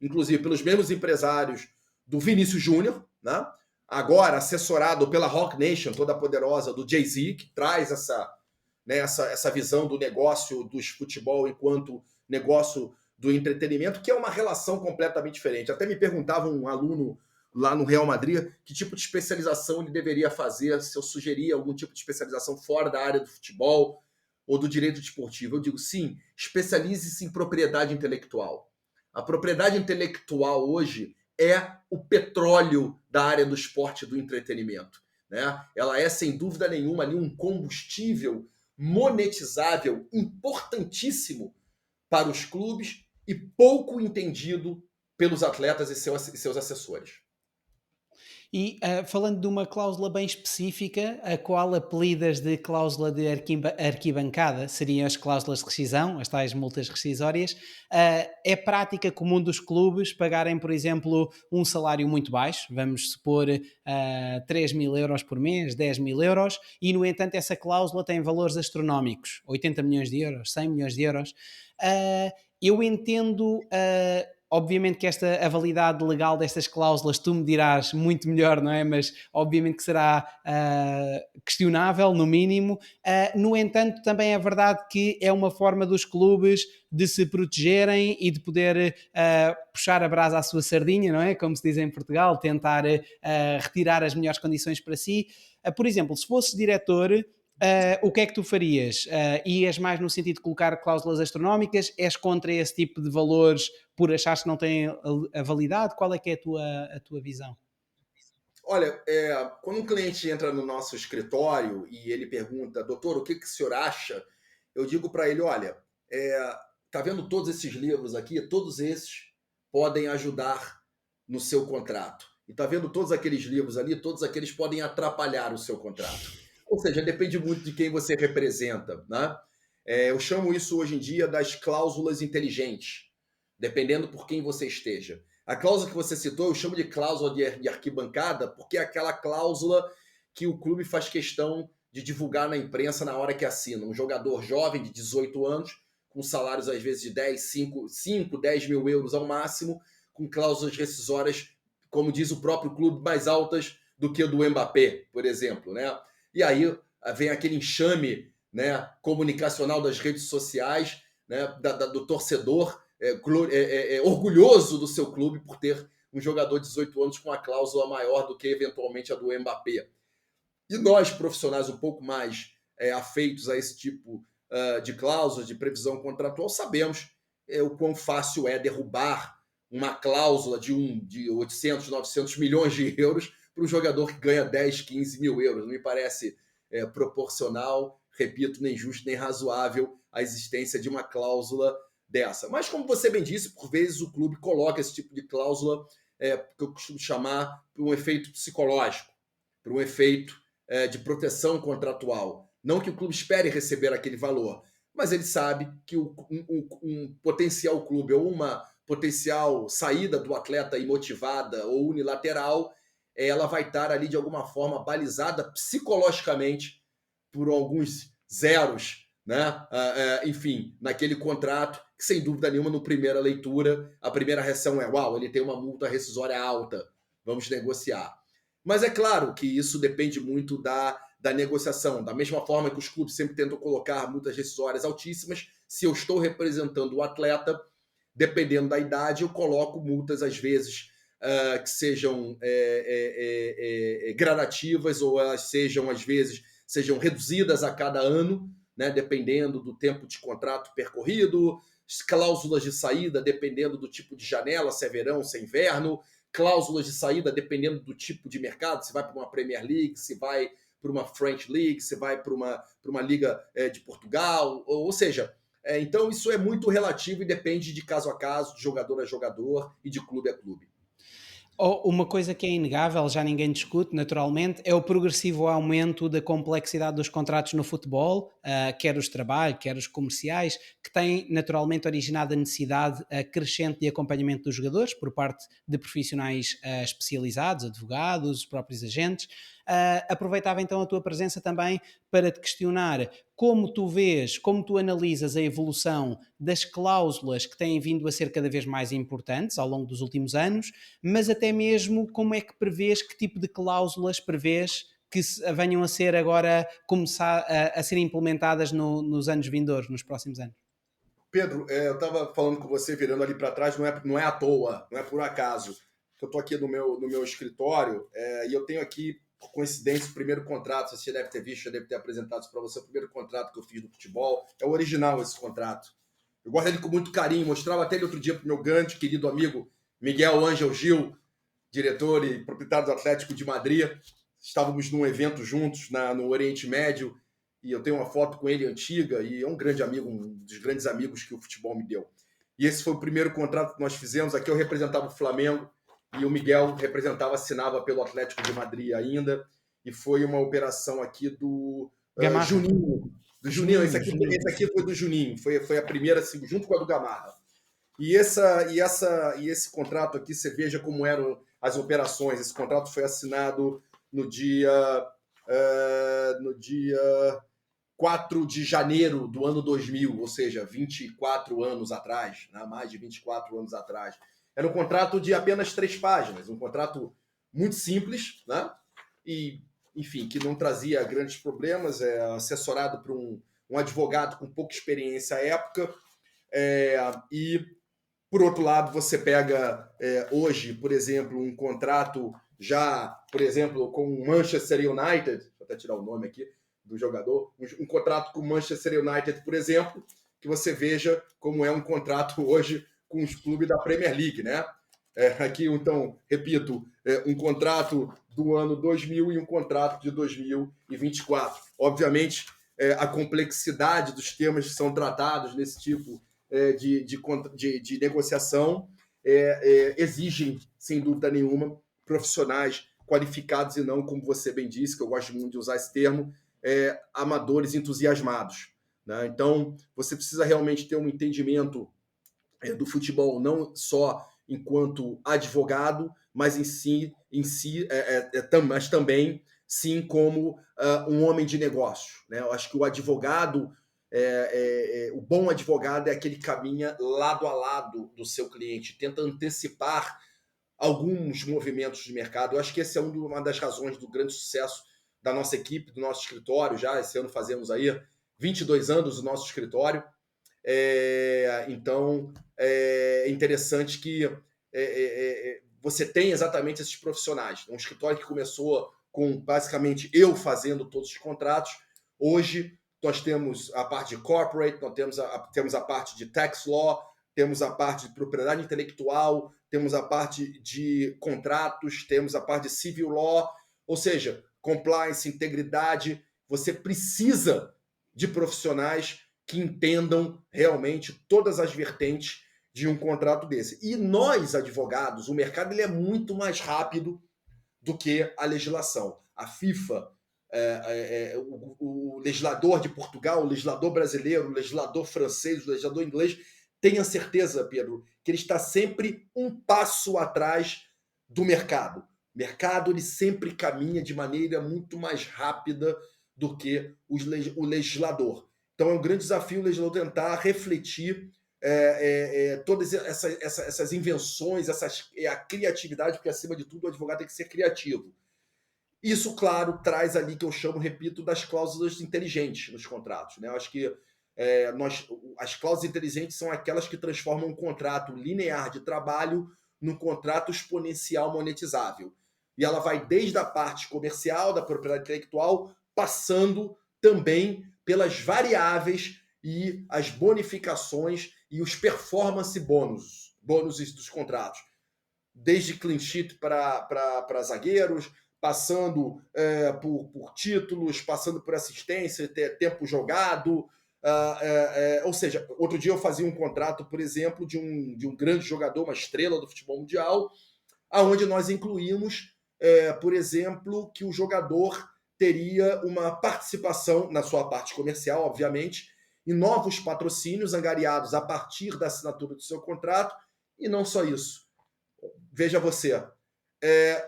inclusive pelos mesmos empresários do Vinícius Júnior, né? Agora assessorado pela Rock Nation, toda poderosa, do Jay-Z, que traz essa visão do negócio do futebol enquanto negócio do entretenimento, que é uma relação completamente diferente. Até me perguntava um aluno lá no Real Madrid que tipo de especialização ele deveria fazer, se eu sugeria algum tipo de especialização fora da área do futebol ou do direito desportivo. Eu digo, sim, especialize-se em propriedade intelectual. A propriedade intelectual hoje é o petróleo da área do esporte e do entretenimento, né? Ela é, sem dúvida nenhuma, ali um combustível monetizável importantíssimo para os clubes e pouco entendido pelos atletas e seus assessores. E falando de uma cláusula bem específica, a qual apelidas de cláusula de arquibancada, seriam as cláusulas de rescisão, as tais multas rescisórias, é prática comum dos clubes pagarem, por exemplo, um salário muito baixo, vamos supor 3 mil euros por mês, 10 mil euros, e no entanto essa cláusula tem valores astronómicos, 80 milhões de euros, 100 milhões de euros. Eu entendo... obviamente que a validade legal destas cláusulas tu me dirás muito melhor, não é? Mas obviamente que será questionável, no mínimo. No entanto, também é verdade que é uma forma dos clubes de se protegerem e de poder puxar a brasa à sua sardinha, não é? Como se diz em Portugal, tentar retirar as melhores condições para si. Por exemplo, se fosses diretor... o que é que tu farias? Ias mais no sentido de colocar cláusulas astronómicas? És contra esse tipo de valores por achares que não têm a validade? Qual é que é a tua visão? Olha, quando um cliente entra no nosso escritório e ele pergunta, doutor, o que o senhor acha? Eu digo para ele, olha, tá vendo todos esses livros aqui? Todos esses podem ajudar no seu contrato. E tá vendo todos aqueles livros ali? Todos aqueles podem atrapalhar o seu contrato. Ou seja, depende muito de quem você representa, né? Eu chamo isso hoje em dia das cláusulas inteligentes, dependendo por quem você esteja. A cláusula que você citou, eu chamo de cláusula de arquibancada, porque é aquela cláusula que o clube faz questão de divulgar na imprensa na hora que assina. Um jogador jovem de 18 anos, com salários às vezes de 5, 10 mil euros ao máximo, com cláusulas rescisórias, como diz o próprio clube, mais altas do que o do Mbappé, por exemplo, né? E aí vem aquele enxame, né, comunicacional das redes sociais, né, do torcedor orgulhoso do seu clube por ter um jogador de 18 anos com uma cláusula maior do que eventualmente a do Mbappé. E nós, profissionais um pouco mais afeitos a esse tipo de cláusula, de previsão contratual, sabemos o quão fácil é derrubar uma cláusula de 800, 900 milhões de euros para um jogador que ganha 10, 15 mil euros. Não me parece proporcional, repito, nem justo, nem razoável a existência de uma cláusula dessa. Mas, como você bem disse, por vezes o clube coloca esse tipo de cláusula que eu costumo chamar por um efeito psicológico, por um efeito de proteção contratual. Não que o clube espere receber aquele valor, mas ele sabe que um potencial clube ou uma potencial saída do atleta imotivada ou unilateral, ela vai estar ali de alguma forma balizada psicologicamente por alguns zeros, né? Enfim, naquele contrato, que sem dúvida nenhuma, no primeira leitura, a primeira reação é: uau, ele tem uma multa rescisória alta, vamos negociar. Mas é claro que isso depende muito da negociação. Da mesma forma que os clubes sempre tentam colocar multas rescisórias altíssimas, se eu estou representando o atleta, dependendo da idade, eu coloco multas, às vezes, que sejam gradativas, ou elas sejam, às vezes, sejam reduzidas a cada ano, né, dependendo do tempo de contrato percorrido, cláusulas de saída, dependendo do tipo de janela, se é verão, se é inverno, cláusulas de saída, dependendo do tipo de mercado, se vai para uma Premier League, se vai para uma French League, se vai para uma Liga de Portugal, ou seja, então isso é muito relativo e depende de caso a caso, de jogador a jogador e de clube a clube. Uma coisa que é inegável, já ninguém discute, naturalmente, é o progressivo aumento da complexidade dos contratos no futebol, quer os de trabalho, quer os comerciais, que tem naturalmente originado a necessidade crescente de acompanhamento dos jogadores por parte de profissionais especializados, advogados, os próprios agentes. Aproveitava então a tua presença também para te questionar como tu vês, como tu analisas a evolução das cláusulas que têm vindo a ser cada vez mais importantes ao longo dos últimos anos, mas até mesmo como é que prevês, que tipo de cláusulas prevês que venham a ser agora, começar a ser implementadas nos anos vindouros, nos próximos anos? Pedro, eu estava falando com você, virando ali para trás, não é à toa, não é por acaso. Eu estou aqui no meu escritório e eu tenho aqui, por coincidência, o primeiro contrato, você deve ter visto, já deve ter apresentado isso para você, o primeiro contrato que eu fiz no futebol. É o original esse contrato. Eu guardo ele com muito carinho, mostrava até ele outro dia para o meu grande querido amigo Miguel Ângel Gil, diretor e proprietário do Atlético de Madrid. Estávamos num evento juntos no Oriente Médio e eu tenho uma foto com ele antiga e é um grande amigo, um dos grandes amigos que o futebol me deu. E esse foi o primeiro contrato que nós fizemos. Aqui eu representava o Flamengo e o Miguel assinava pelo Atlético de Madrid ainda. E foi uma operação aqui do Juninho. Do Juninho. Esse aqui foi do Juninho. Foi a primeira, assim, junto com a do Gamarra. E esse contrato aqui, você veja como eram as operações. Esse contrato foi assinado no dia 4 de janeiro do ano 2000, ou seja, 24 anos atrás, né? Mais de 24 anos atrás. Era um contrato de apenas 3 páginas, um contrato muito simples, né? E, enfim, que não trazia grandes problemas, assessorado por um advogado com pouca experiência à época. E, por outro lado, você pega hoje, por exemplo, um contrato já, por exemplo, com o Manchester United, vou até tirar o nome aqui do jogador, um contrato com o Manchester United, por exemplo, que você veja como é um contrato hoje com os clubes da Premier League, né? Aqui, então, repito, um contrato do ano 2000 e um contrato de 2024. Obviamente, a complexidade dos temas que são tratados nesse tipo de negociação exigem, sem dúvida nenhuma, profissionais qualificados e não, como você bem disse, que eu gosto muito de usar esse termo, amadores entusiasmados, né? Então, você precisa realmente ter um entendimento do futebol, não só enquanto advogado, mas mas também, sim, como um homem de negócio, né? Eu acho que o advogado, o bom advogado é aquele que caminha lado a lado do seu cliente, tenta antecipar alguns movimentos de mercado. Eu acho que esse é uma das razões do grande sucesso da nossa equipe, do nosso escritório. Já esse ano fazemos aí 22 anos do nosso escritório. Então, é interessante que você tem exatamente esses profissionais. Um escritório que começou com basicamente eu fazendo todos os contratos. Hoje, nós temos a parte de corporate, nós temos a parte de tax law, temos a parte de propriedade intelectual, temos a parte de contratos, temos a parte de civil law, ou seja, compliance, integridade. Você precisa de profissionais que entendam realmente todas as vertentes de um contrato desse. E nós, advogados, o mercado ele é muito mais rápido do que a legislação. A FIFA, o legislador de Portugal, o legislador brasileiro, o legislador francês, o legislador inglês, tenha certeza, Pedro, que ele está sempre um passo atrás do mercado. O mercado ele sempre caminha de maneira muito mais rápida do que o legislador. Então é um grande desafio o legislador tentar refletir todas essas invenções, a criatividade, porque acima de tudo o advogado tem que ser criativo. Isso, claro, traz ali que eu chamo, repito, das cláusulas inteligentes nos contratos, né? Eu acho que as cláusulas inteligentes são aquelas que transformam um contrato linear de trabalho num contrato exponencial monetizável. E ela vai desde a parte comercial, da propriedade intelectual, passando também pelas variáveis e as bonificações e os performance bônus dos contratos. Desde clean sheet para zagueiros, passando por títulos, passando por assistência, tempo jogado. Ou seja, outro dia eu fazia um contrato, por exemplo, de um grande jogador, uma estrela do futebol mundial, aonde nós incluímos, por exemplo, que o jogador teria uma participação, na sua parte comercial, obviamente, em novos patrocínios angariados a partir da assinatura do seu contrato, e não só isso. Veja você,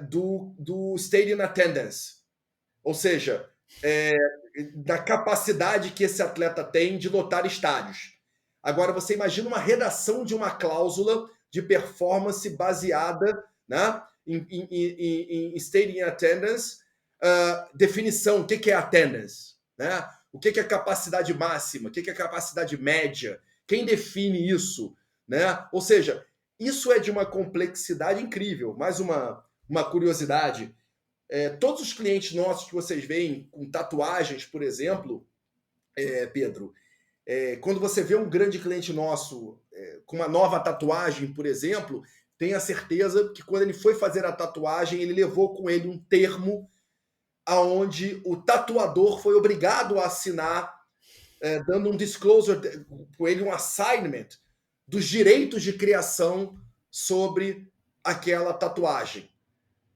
do stadium attendance, ou seja, da capacidade que esse atleta tem de lotar estádios. Agora, você imagina uma redação de uma cláusula de performance baseada, né, em stadium attendance, definição, o que é attendance, né? O que é capacidade máxima, o que é capacidade média, quem define isso, né? Ou seja, isso é de uma complexidade incrível. Mais uma curiosidade, todos os clientes nossos que vocês veem com tatuagens, por exemplo, Pedro, quando você vê um grande cliente nosso com uma nova tatuagem, por exemplo, tenha certeza que quando ele foi fazer a tatuagem, ele levou com ele um termo aonde o tatuador foi obrigado a assinar, dando um disclosure, com ele um assignment dos direitos de criação sobre aquela tatuagem.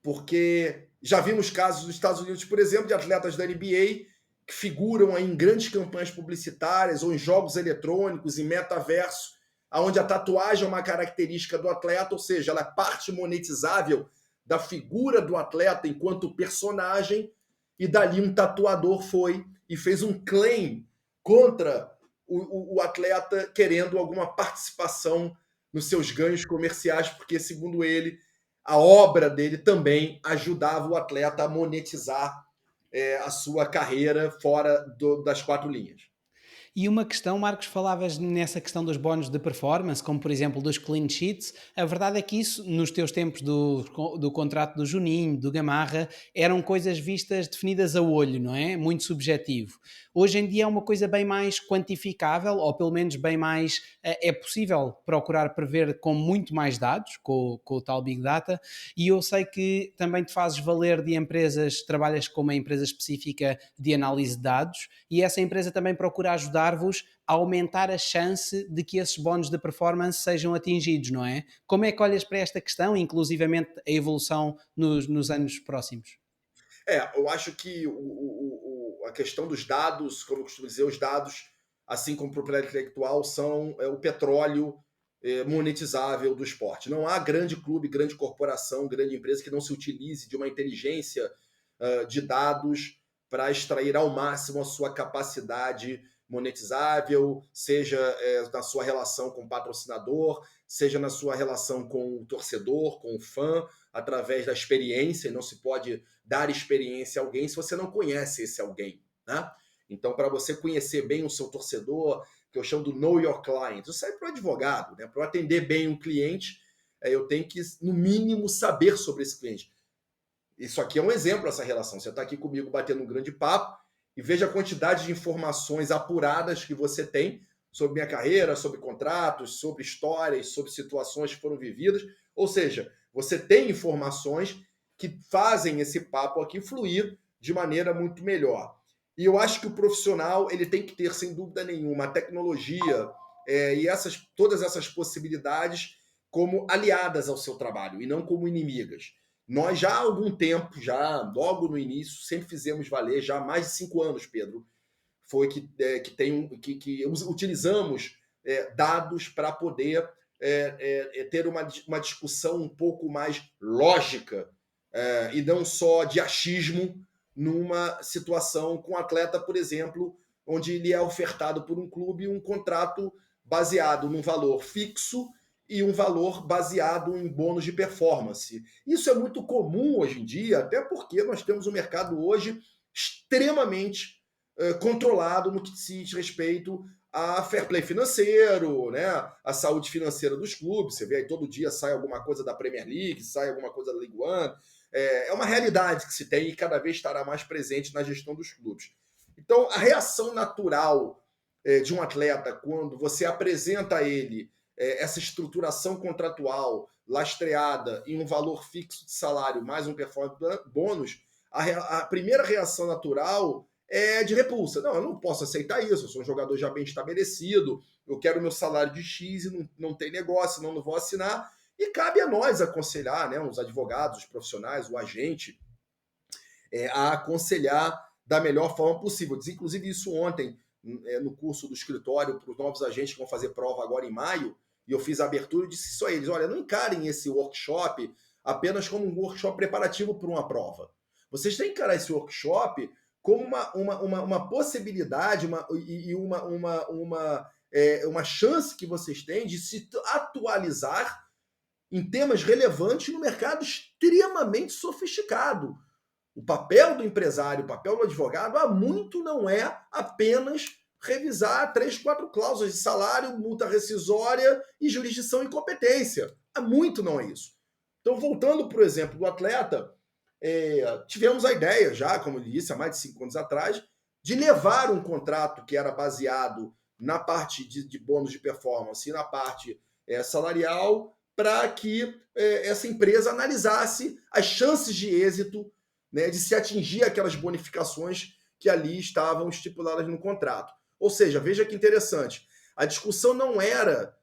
Porque já vimos casos dos Estados Unidos, por exemplo, de atletas da NBA que figuram em grandes campanhas publicitárias ou em jogos eletrônicos, em metaverso, onde a tatuagem é uma característica do atleta, ou seja, ela é parte monetizável da figura do atleta enquanto personagem, e dali um tatuador foi e fez um claim contra o atleta, querendo alguma participação nos seus ganhos comerciais, porque, segundo ele, a obra dele também ajudava o atleta a monetizar a sua carreira fora das quatro linhas. E uma questão, Marcos, falavas nessa questão dos bónus de performance, como por exemplo dos clean sheets. A verdade é que isso, nos teus tempos do contrato do Juninho, do Gamarra, eram coisas vistas, definidas a olho, não é? Muito subjetivo. Hoje em dia é uma coisa bem mais quantificável, ou pelo menos bem mais, é possível procurar prever com muito mais dados, com o tal Big Data, e eu sei que também te fazes valer de empresas, trabalhas com uma empresa específica de análise de dados, e essa empresa também procura ajudar-vos a aumentar a chance de que esses bónus de performance sejam atingidos, não é? Como é que olhas para esta questão, inclusivamente a evolução nos anos próximos? Eu acho que a questão dos dados, como eu costumo dizer, os dados, assim como propriedade intelectual, são o petróleo monetizável do esporte. Não há grande clube, grande corporação, grande empresa que não se utilize de uma inteligência de dados para extrair ao máximo a sua capacidade monetizável, seja na sua relação com o patrocinador, seja na sua relação com o torcedor, com o fã, através da experiência, e não se pode dar experiência a alguém se você não conhece esse alguém, né? Então, para você conhecer bem o seu torcedor, que eu chamo do know your client, isso serve para o advogado, né? Para eu atender bem um cliente, eu tenho que, no mínimo, saber sobre esse cliente. Isso aqui é um exemplo dessa relação. Você está aqui comigo batendo um grande papo e veja a quantidade de informações apuradas que você tem sobre minha carreira, sobre contratos, sobre histórias, sobre situações que foram vividas. Ou seja, você tem informações que fazem esse papo aqui fluir de maneira muito melhor. E eu acho que o profissional ele tem que ter, sem dúvida nenhuma, a tecnologia e todas essas possibilidades como aliadas ao seu trabalho e não como inimigas. Nós já há algum tempo, já logo no início, sempre fizemos valer, já há mais de 5 anos, Pedro, foi que utilizamos dados para poder ter uma discussão um pouco mais lógica e não só de achismo numa situação com um atleta, por exemplo, onde ele é ofertado por um clube um contrato baseado num valor fixo e um valor baseado em bônus de performance. Isso é muito comum hoje em dia, até porque nós temos um mercado hoje extremamente controlado no que se diz respeito a fair play financeiro, né? A saúde financeira dos clubes. Você vê aí todo dia sai alguma coisa da Premier League, sai alguma coisa da League One. É uma realidade que se tem e cada vez estará mais presente na gestão dos clubes. Então, a reação natural de um atleta quando você apresenta a ele essa estruturação contratual lastreada em um valor fixo de salário mais um performance bônus, a primeira reação natural é de repulsa. Não, eu não posso aceitar isso, eu sou um jogador já bem estabelecido, eu quero o meu salário de X e não tem negócio, não vou assinar. E cabe a nós aconselhar, né, os advogados, os profissionais, o agente, a aconselhar da melhor forma possível. Inclusive isso ontem, no curso do escritório, para os novos agentes que vão fazer prova agora em maio, e eu fiz a abertura e disse isso a eles, olha, não encarem esse workshop apenas como um workshop preparativo para uma prova. Vocês têm que encarar esse workshop como uma possibilidade uma chance que vocês têm de se atualizar em temas relevantes no mercado extremamente sofisticado. O papel do empresário, o papel do advogado, há muito não é apenas revisar 3, 4 cláusulas de salário, multa rescisória e jurisdição e incompetência. Há muito não é isso. Então, voltando para o exemplo do atleta, tivemos a ideia já, como eu disse, há mais de 5 anos atrás, de levar um contrato que era baseado na parte de bônus de performance e na parte salarial para que essa empresa analisasse as chances de êxito, né, de se atingir aquelas bonificações que ali estavam estipuladas no contrato. Ou seja, veja que interessante, a discussão não era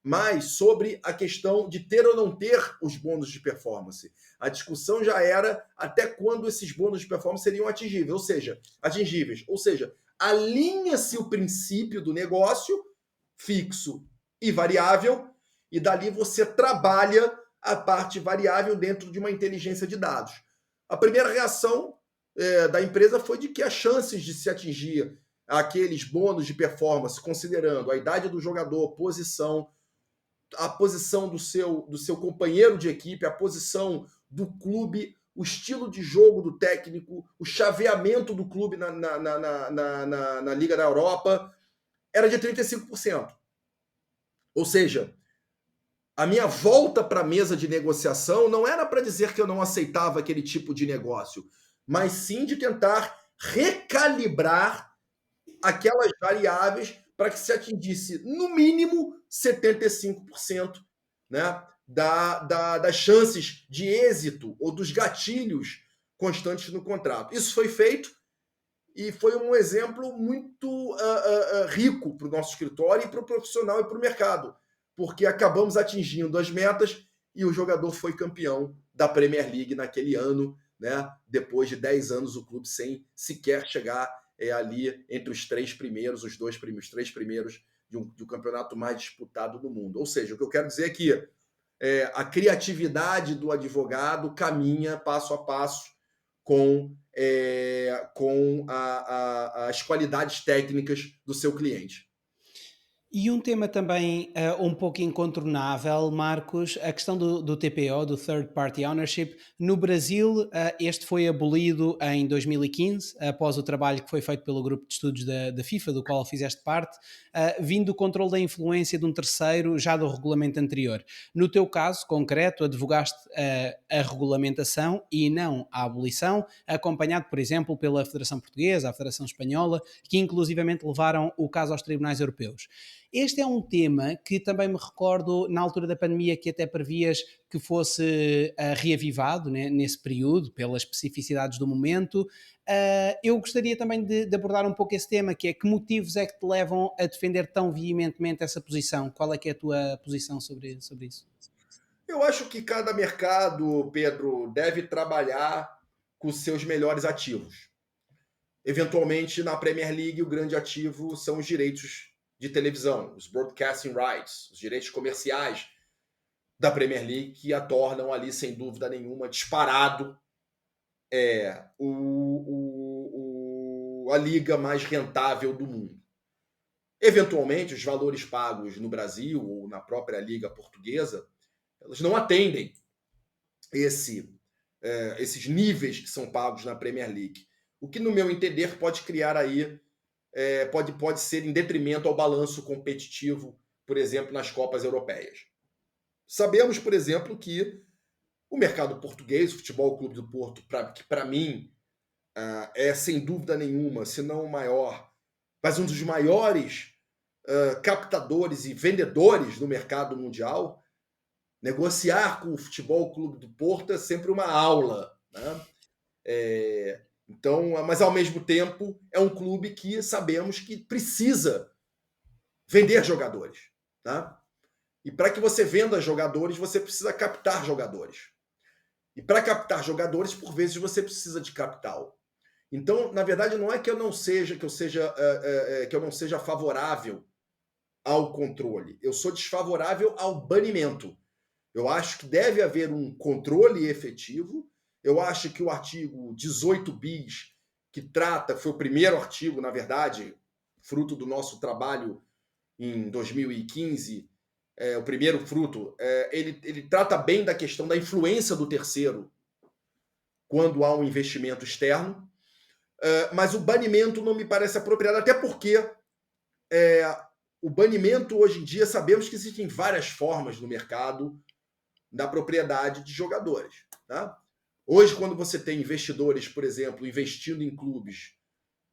mais sobre a questão de ter ou não ter os bônus de performance. A discussão já era até quando esses bônus de performance seriam atingíveis. Ou seja, alinha-se o princípio do negócio fixo e variável, e dali você trabalha a parte variável dentro de uma inteligência de dados. A primeira reação da empresa foi de que as chances de se atingir aqueles bônus de performance, considerando a idade do jogador, a posição do seu companheiro de equipe, a posição do clube, o estilo de jogo do técnico, o chaveamento do clube na Liga da Europa, era de 35%. Ou seja, a minha volta para a mesa de negociação não era para dizer que eu não aceitava aquele tipo de negócio, mas sim de tentar recalibrar aquelas variáveis para que se atingisse, no mínimo, 75%, né, das chances de êxito ou dos gatilhos constantes no contrato. Isso foi feito e foi um exemplo muito rico para o nosso escritório e para o profissional e para o mercado, porque acabamos atingindo as metas e o jogador foi campeão da Premier League naquele ano, né? Depois de 10 anos o clube sem sequer chegar ali entre os 3 primeiros, os 3 primeiros de um campeonato mais disputado do mundo. Ou seja, o que eu quero dizer é que a criatividade do advogado caminha passo a passo com as qualidades técnicas do seu cliente. E um tema também um pouco incontornável, Marcos, a questão do TPO, do Third Party Ownership. No Brasil, este foi abolido em 2015, após o trabalho que foi feito pelo grupo de estudos da FIFA, do qual fizeste parte, vindo do controle da influência de um terceiro, já do regulamento anterior. No teu caso concreto, advogaste a regulamentação e não a abolição, acompanhado, por exemplo, pela Federação Portuguesa, a Federação Espanhola, que inclusivamente levaram o caso aos tribunais europeus. Este é um tema que também me recordo na altura da pandemia que até previas que fosse reavivado, né, nesse período, pelas especificidades do momento. Eu gostaria também de abordar um pouco esse tema, que é que motivos é que te levam a defender tão veementemente essa posição? Qual é que é a tua posição sobre isso? Eu acho que cada mercado, Pedro, deve trabalhar com os seus melhores ativos. Eventualmente, na Premier League, o grande ativo são os direitos de televisão, os broadcasting rights, os direitos comerciais da Premier League, que a tornam ali, sem dúvida nenhuma, disparado a liga mais rentável do mundo. Eventualmente, os valores pagos no Brasil ou na própria Liga Portuguesa, elas não atendem esses níveis que são pagos na Premier League. O que, no meu entender, pode criar aí, pode ser em detrimento ao balanço competitivo, por exemplo, nas Copas Europeias. Sabemos, por exemplo, que o mercado português, o Futebol Clube do Porto, que para mim é sem dúvida nenhuma, se não o maior, mas um dos maiores captadores e vendedores no mercado mundial, negociar com o Futebol Clube do Porto é sempre uma aula, né? Então, mas ao mesmo tempo é um clube que sabemos que precisa vender jogadores, tá? E para que você venda jogadores, você precisa captar jogadores. E para captar jogadores, por vezes você precisa de capital. Então, na verdade, não é que eu não seja favorável ao controle. Eu sou desfavorável ao banimento. Eu acho que deve haver um controle efetivo. Eu acho que o artigo 18 bis, que foi o primeiro artigo, na verdade, fruto do nosso trabalho em 2015, o primeiro fruto, ele trata bem da questão da influência do terceiro quando há um investimento externo, mas o banimento não me parece apropriado, até porque o banimento, hoje em dia, sabemos que existem várias formas no mercado da propriedade de jogadores. Tá? Hoje, quando você tem investidores, por exemplo, investindo em clubes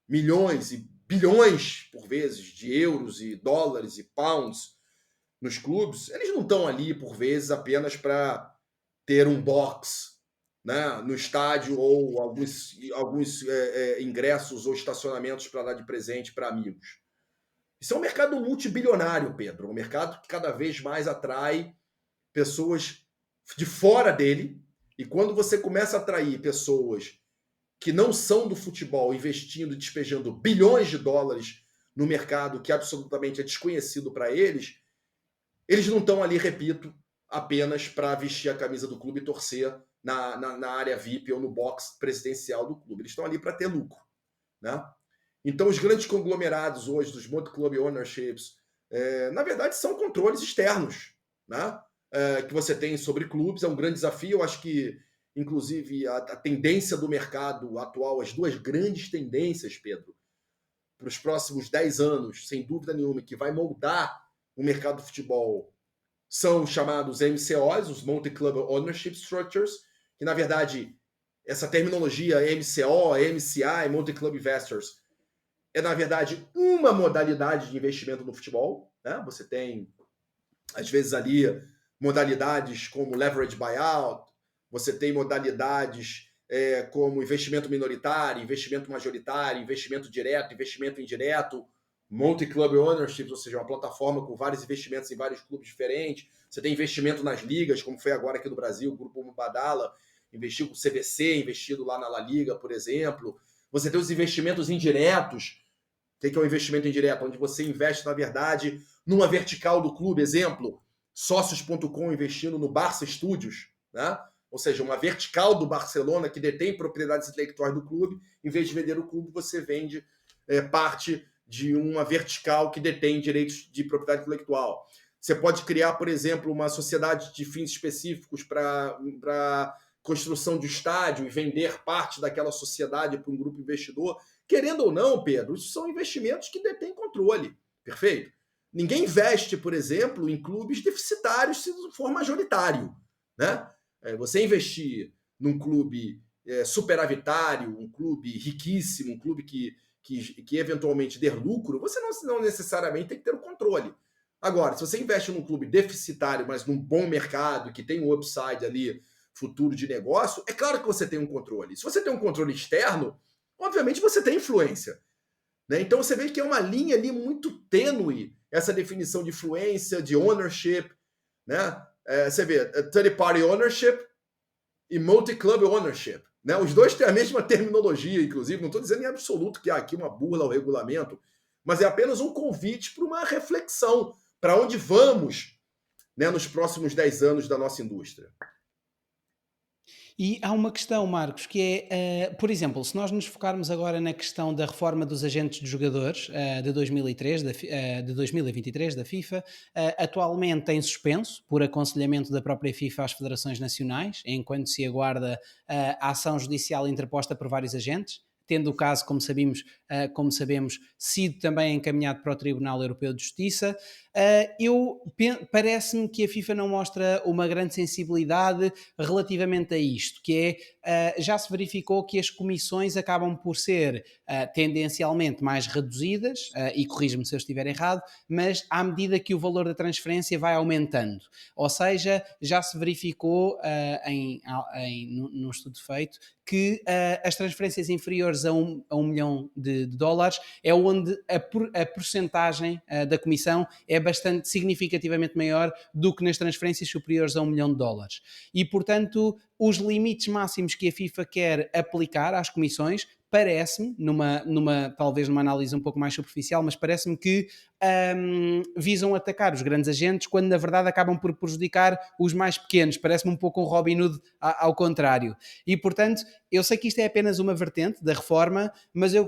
milhões e bilhões, por vezes, de euros e dólares e pounds nos clubes, eles não estão ali, por vezes, apenas para ter um box, né, no estádio ou alguns ingressos ou estacionamentos para dar de presente para amigos. Isso é um mercado multibilionário, Pedro. Um mercado que cada vez mais atrai pessoas de fora dele. E quando você começa a atrair pessoas que não são do futebol investindo e despejando bilhões de dólares no mercado que absolutamente é desconhecido para eles não estão ali, repito, apenas para vestir a camisa do clube e torcer na área VIP ou no box presidencial do clube. Eles estão ali para ter lucro, né? Então, os grandes conglomerados hoje dos multi-club ownerships, na verdade, são controles externos, né? Que você tem sobre clubes. É um grande desafio. Eu acho que, inclusive, a tendência do mercado atual, as duas grandes tendências, Pedro, para os próximos 10 anos, sem dúvida nenhuma, que vai moldar o mercado do futebol, são os chamados MCOs, os Multi-Club Ownership Structures, que, na verdade, essa terminologia MCO, MCI, Multi-Club Investors, é, na verdade, uma modalidade de investimento no futebol, né? Você tem, às vezes, ali, modalidades como leverage buyout, você tem modalidades como investimento minoritário, investimento majoritário, investimento direto, investimento indireto, multi-club ownership, ou seja, uma plataforma com vários investimentos em vários clubes diferentes. Você tem investimento nas ligas, como foi agora aqui no Brasil, o Grupo Mubadala investiu com o CVC, investido lá na La Liga, por exemplo. Você tem os investimentos indiretos. O que é o investimento indireto? Onde você investe, na verdade, numa vertical do clube. Exemplo, Sócios.com investindo no Barça Studios, né? Ou seja, uma vertical do Barcelona que detém propriedades intelectuais do clube. Em vez de vender o clube, você vende parte de uma vertical que detém direitos de propriedade intelectual. Você pode criar, por exemplo, uma sociedade de fins específicos para construção de estádio e vender parte daquela sociedade para um grupo investidor. Querendo ou não, Pedro, isso são investimentos que detêm controle, perfeito? Ninguém investe, por exemplo, em clubes deficitários se for majoritário, né? Você investir num clube superavitário, um clube riquíssimo, um clube que eventualmente der lucro, você não necessariamente tem que ter o controle. Agora, se você investe num clube deficitário, mas num bom mercado, que tem um upside ali, futuro de negócio, é claro que você tem um controle. Se você tem um controle externo, obviamente você tem influência, né? Então você vê que é uma linha ali muito tênue, essa definição de influência, de ownership, né? Você vê third-party ownership e multi-club ownership, né? Os dois têm a mesma terminologia, inclusive. Não estou dizendo em absoluto que há aqui uma burla ao regulamento, mas é apenas um convite para uma reflexão, para onde vamos, né, nos próximos 10 anos da nossa indústria. E há uma questão, Marcos, que é, por exemplo, se nós nos focarmos agora na questão da reforma dos agentes de jogadores de 2003, de 2023, da FIFA, atualmente em suspenso, por aconselhamento da própria FIFA às federações nacionais, enquanto se aguarda a ação judicial interposta por vários agentes, tendo o caso, como sabemos, sido também encaminhado para o Tribunal Europeu de Justiça. Parece-me que a FIFA não mostra uma grande sensibilidade relativamente a isto, que é, já se verificou que as comissões acabam por ser tendencialmente mais reduzidas, e corrijo-me se eu estiver errado, mas à medida que o valor da transferência vai aumentando. Ou seja, já se verificou num estudo feito que as transferências inferiores a um milhão de dólares é onde a porcentagem da comissão é bastante significativamente maior do que nas transferências superiores a 1 milhão de dólares. E, portanto, os limites máximos que a FIFA quer aplicar às comissões, parece-me, talvez numa análise um pouco mais superficial, mas parece-me que visam atacar os grandes agentes quando na verdade acabam por prejudicar os mais pequenos. Parece-me um pouco um Robin Hood ao contrário. E, portanto, eu sei que isto é apenas uma vertente da reforma, mas eu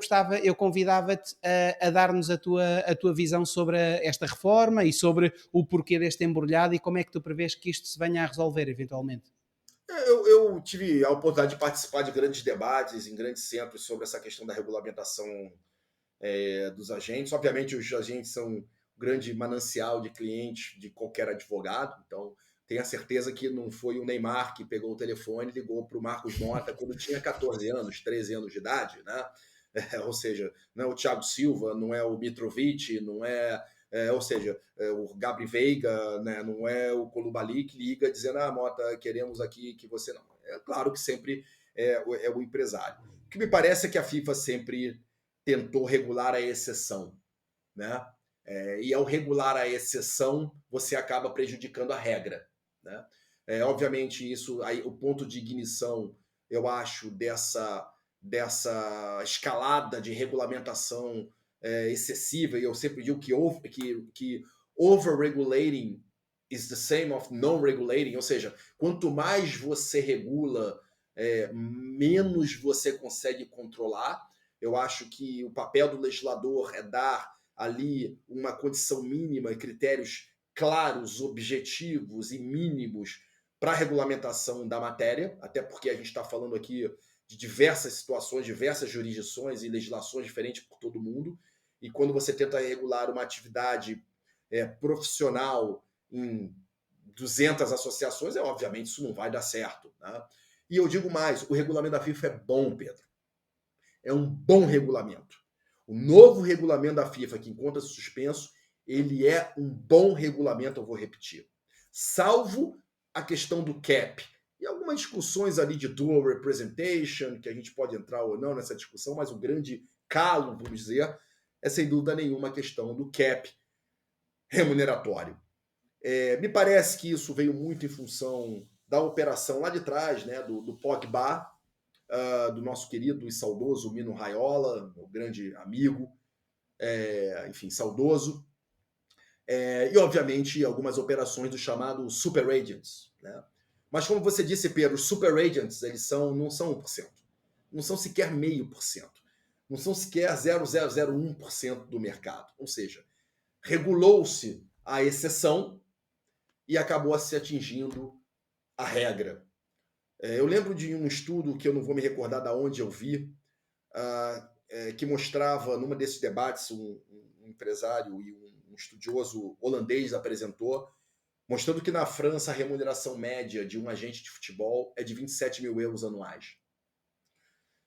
convidava-te a dar-nos a tua visão sobre esta reforma e sobre o porquê deste embrulhado e como é que tu prevês que isto se venha a resolver eventualmente. Eu tive a oportunidade de participar de grandes debates em grandes centros sobre essa questão da regulamentação dos agentes. Obviamente, os agentes são um grande manancial de clientes de qualquer advogado, então tenha certeza que não foi o Neymar que pegou o telefone e ligou para o Marcos Mota quando tinha 14 anos, 13 anos de idade, né? Ou seja, não é o Thiago Silva, não é o Mitrovic, não é ou seja, o Gabri Veiga, né, não é o Koulibaly que liga dizendo, Mota, queremos aqui que você não. É claro que sempre é o empresário. O que me parece é que a FIFA sempre tentou regular a exceção, né? E ao regular a exceção, você acaba prejudicando a regra, né? Obviamente, isso aí, o ponto de ignição, eu acho, dessa escalada de regulamentação excessiva, e eu sempre digo que over-regulating is the same of non-regulating, ou seja, quanto mais você regula, menos você consegue controlar. Eu acho que o papel do legislador é dar ali uma condição mínima, critérios claros, objetivos e mínimos para a regulamentação da matéria, até porque a gente está falando aqui de diversas situações, diversas jurisdições e legislações diferentes por todo mundo. E quando você tenta regular uma atividade profissional em 200 associações, obviamente isso não vai dar certo, né? E eu digo mais, o regulamento da FIFA é bom, Pedro. É um bom regulamento. O novo regulamento da FIFA, que encontra-se suspenso, ele é um bom regulamento, eu vou repetir. Salvo a questão do cap. E algumas discussões ali de dual representation, que a gente pode entrar ou não nessa discussão, mas o grande calo, vamos dizer, é sem dúvida nenhuma a questão do cap remuneratório. Me parece que isso veio muito em função da operação lá de trás, né, do Pogba, do nosso querido e saudoso Mino Raiola, meu grande amigo, enfim, saudoso. E, obviamente, algumas operações do chamado Super Agents, né? Mas, como você disse, Pedro, os Super Agents eles não são 1%. Não são sequer 0,5%. Não são sequer 0,001% do mercado. Ou seja, regulou-se a exceção e acabou se atingindo a regra. Eu lembro de um estudo que eu não vou me recordar de onde eu vi, que mostrava, numa desses debates, um empresário e um estudioso holandês apresentou, mostrando que na França a remuneração média de um agente de futebol é de 27 mil euros anuais.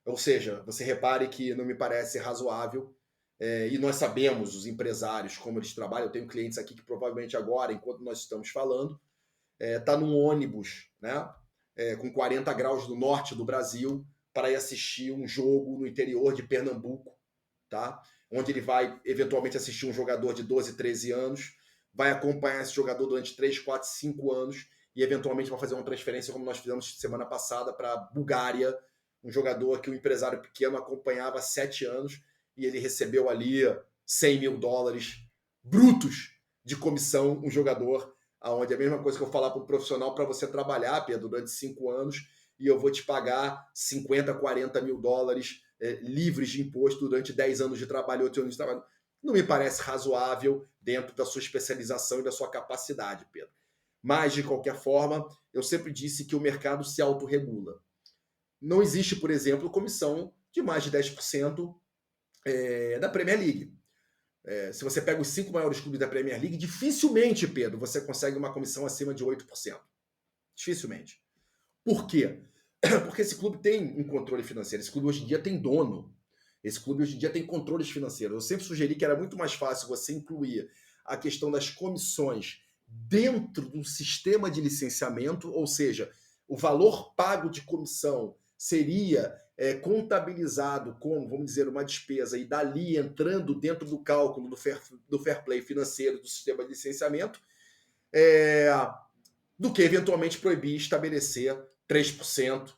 Ou seja, você repare que não me parece razoável, e nós sabemos, os empresários, como eles trabalham. Eu tenho clientes aqui que provavelmente agora, enquanto nós estamos falando, está num ônibus, né, com 40 graus do norte do Brasil, para ir assistir um jogo no interior de Pernambuco, tá? Onde ele vai eventualmente assistir um jogador de 12, 13 anos, vai acompanhar esse jogador durante 3, 4, 5 anos e eventualmente vai fazer uma transferência, como nós fizemos semana passada para a Bulgária, um jogador que o empresário pequeno acompanhava há 7 anos e ele recebeu ali 100 mil dólares brutos de comissão, um jogador, onde é a mesma coisa que eu falar para um profissional para você trabalhar, Pedro, durante 5 anos e eu vou te pagar 50, 40 mil dólares livres de imposto durante 10 anos de trabalho, 8 anos de trabalho. Não me parece razoável dentro da sua especialização e da sua capacidade, Pedro. Mas, de qualquer forma, eu sempre disse que o mercado se autorregula. Não existe, por exemplo, comissão de mais de 10% da Premier League. Se você pega os 5 maiores clubes da Premier League, dificilmente, Pedro, você consegue uma comissão acima de 8%. Dificilmente. Por quê? Porque esse clube tem um controle financeiro. Esse clube hoje em dia tem dono. Esse clube hoje em dia tem controles financeiros. Eu sempre sugeri que era muito mais fácil você incluir a questão das comissões dentro do sistema de licenciamento, ou seja, o valor pago de comissão seria contabilizado como, vamos dizer, uma despesa e dali entrando dentro do cálculo do fair play financeiro do sistema de licenciamento, do que eventualmente proibir e estabelecer 3%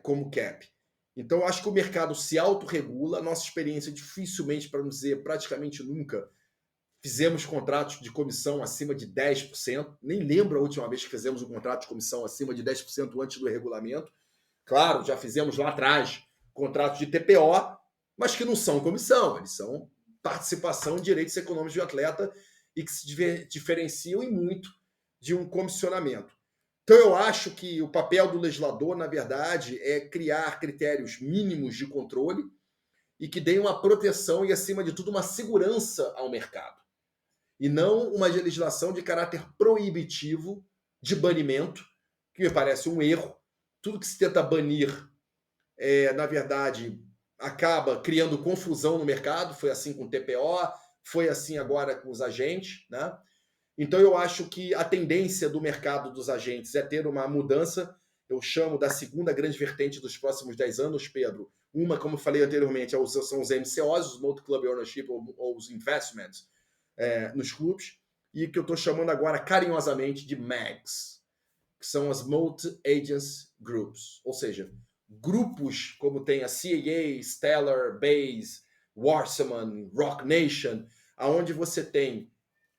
como cap. Então, eu acho que o mercado se autorregula. Nossa experiência, dificilmente, para não dizer praticamente nunca, fizemos contratos de comissão acima de 10%. Nem lembro a última vez que fizemos um contrato de comissão acima de 10% antes do regulamento. Claro, já fizemos lá atrás contratos de TPO, mas que não são comissão, eles são participação em direitos econômicos do atleta e que se diferenciam em muito de um comissionamento. Então, eu acho que o papel do legislador, na verdade, é criar critérios mínimos de controle e que deem uma proteção e, acima de tudo, uma segurança ao mercado. E não uma legislação de caráter proibitivo, de banimento, que me parece um erro. Tudo que se tenta banir, na verdade, acaba criando confusão no mercado. Foi assim com o TPO, foi assim agora com os agentes, né? Então, eu acho que a tendência do mercado dos agentes é ter uma mudança. Eu chamo da segunda grande vertente dos próximos 10 anos, Pedro. Uma, como eu falei anteriormente, são os MCOs, os Multi-Club Ownership, ou os Investments nos clubes, e que eu estou chamando agora carinhosamente de MAGs, que são as Multi-Agents Groups, ou seja, grupos como tem a CAA, Stellar, Base, Warsaman, Rock Nation, aonde você tem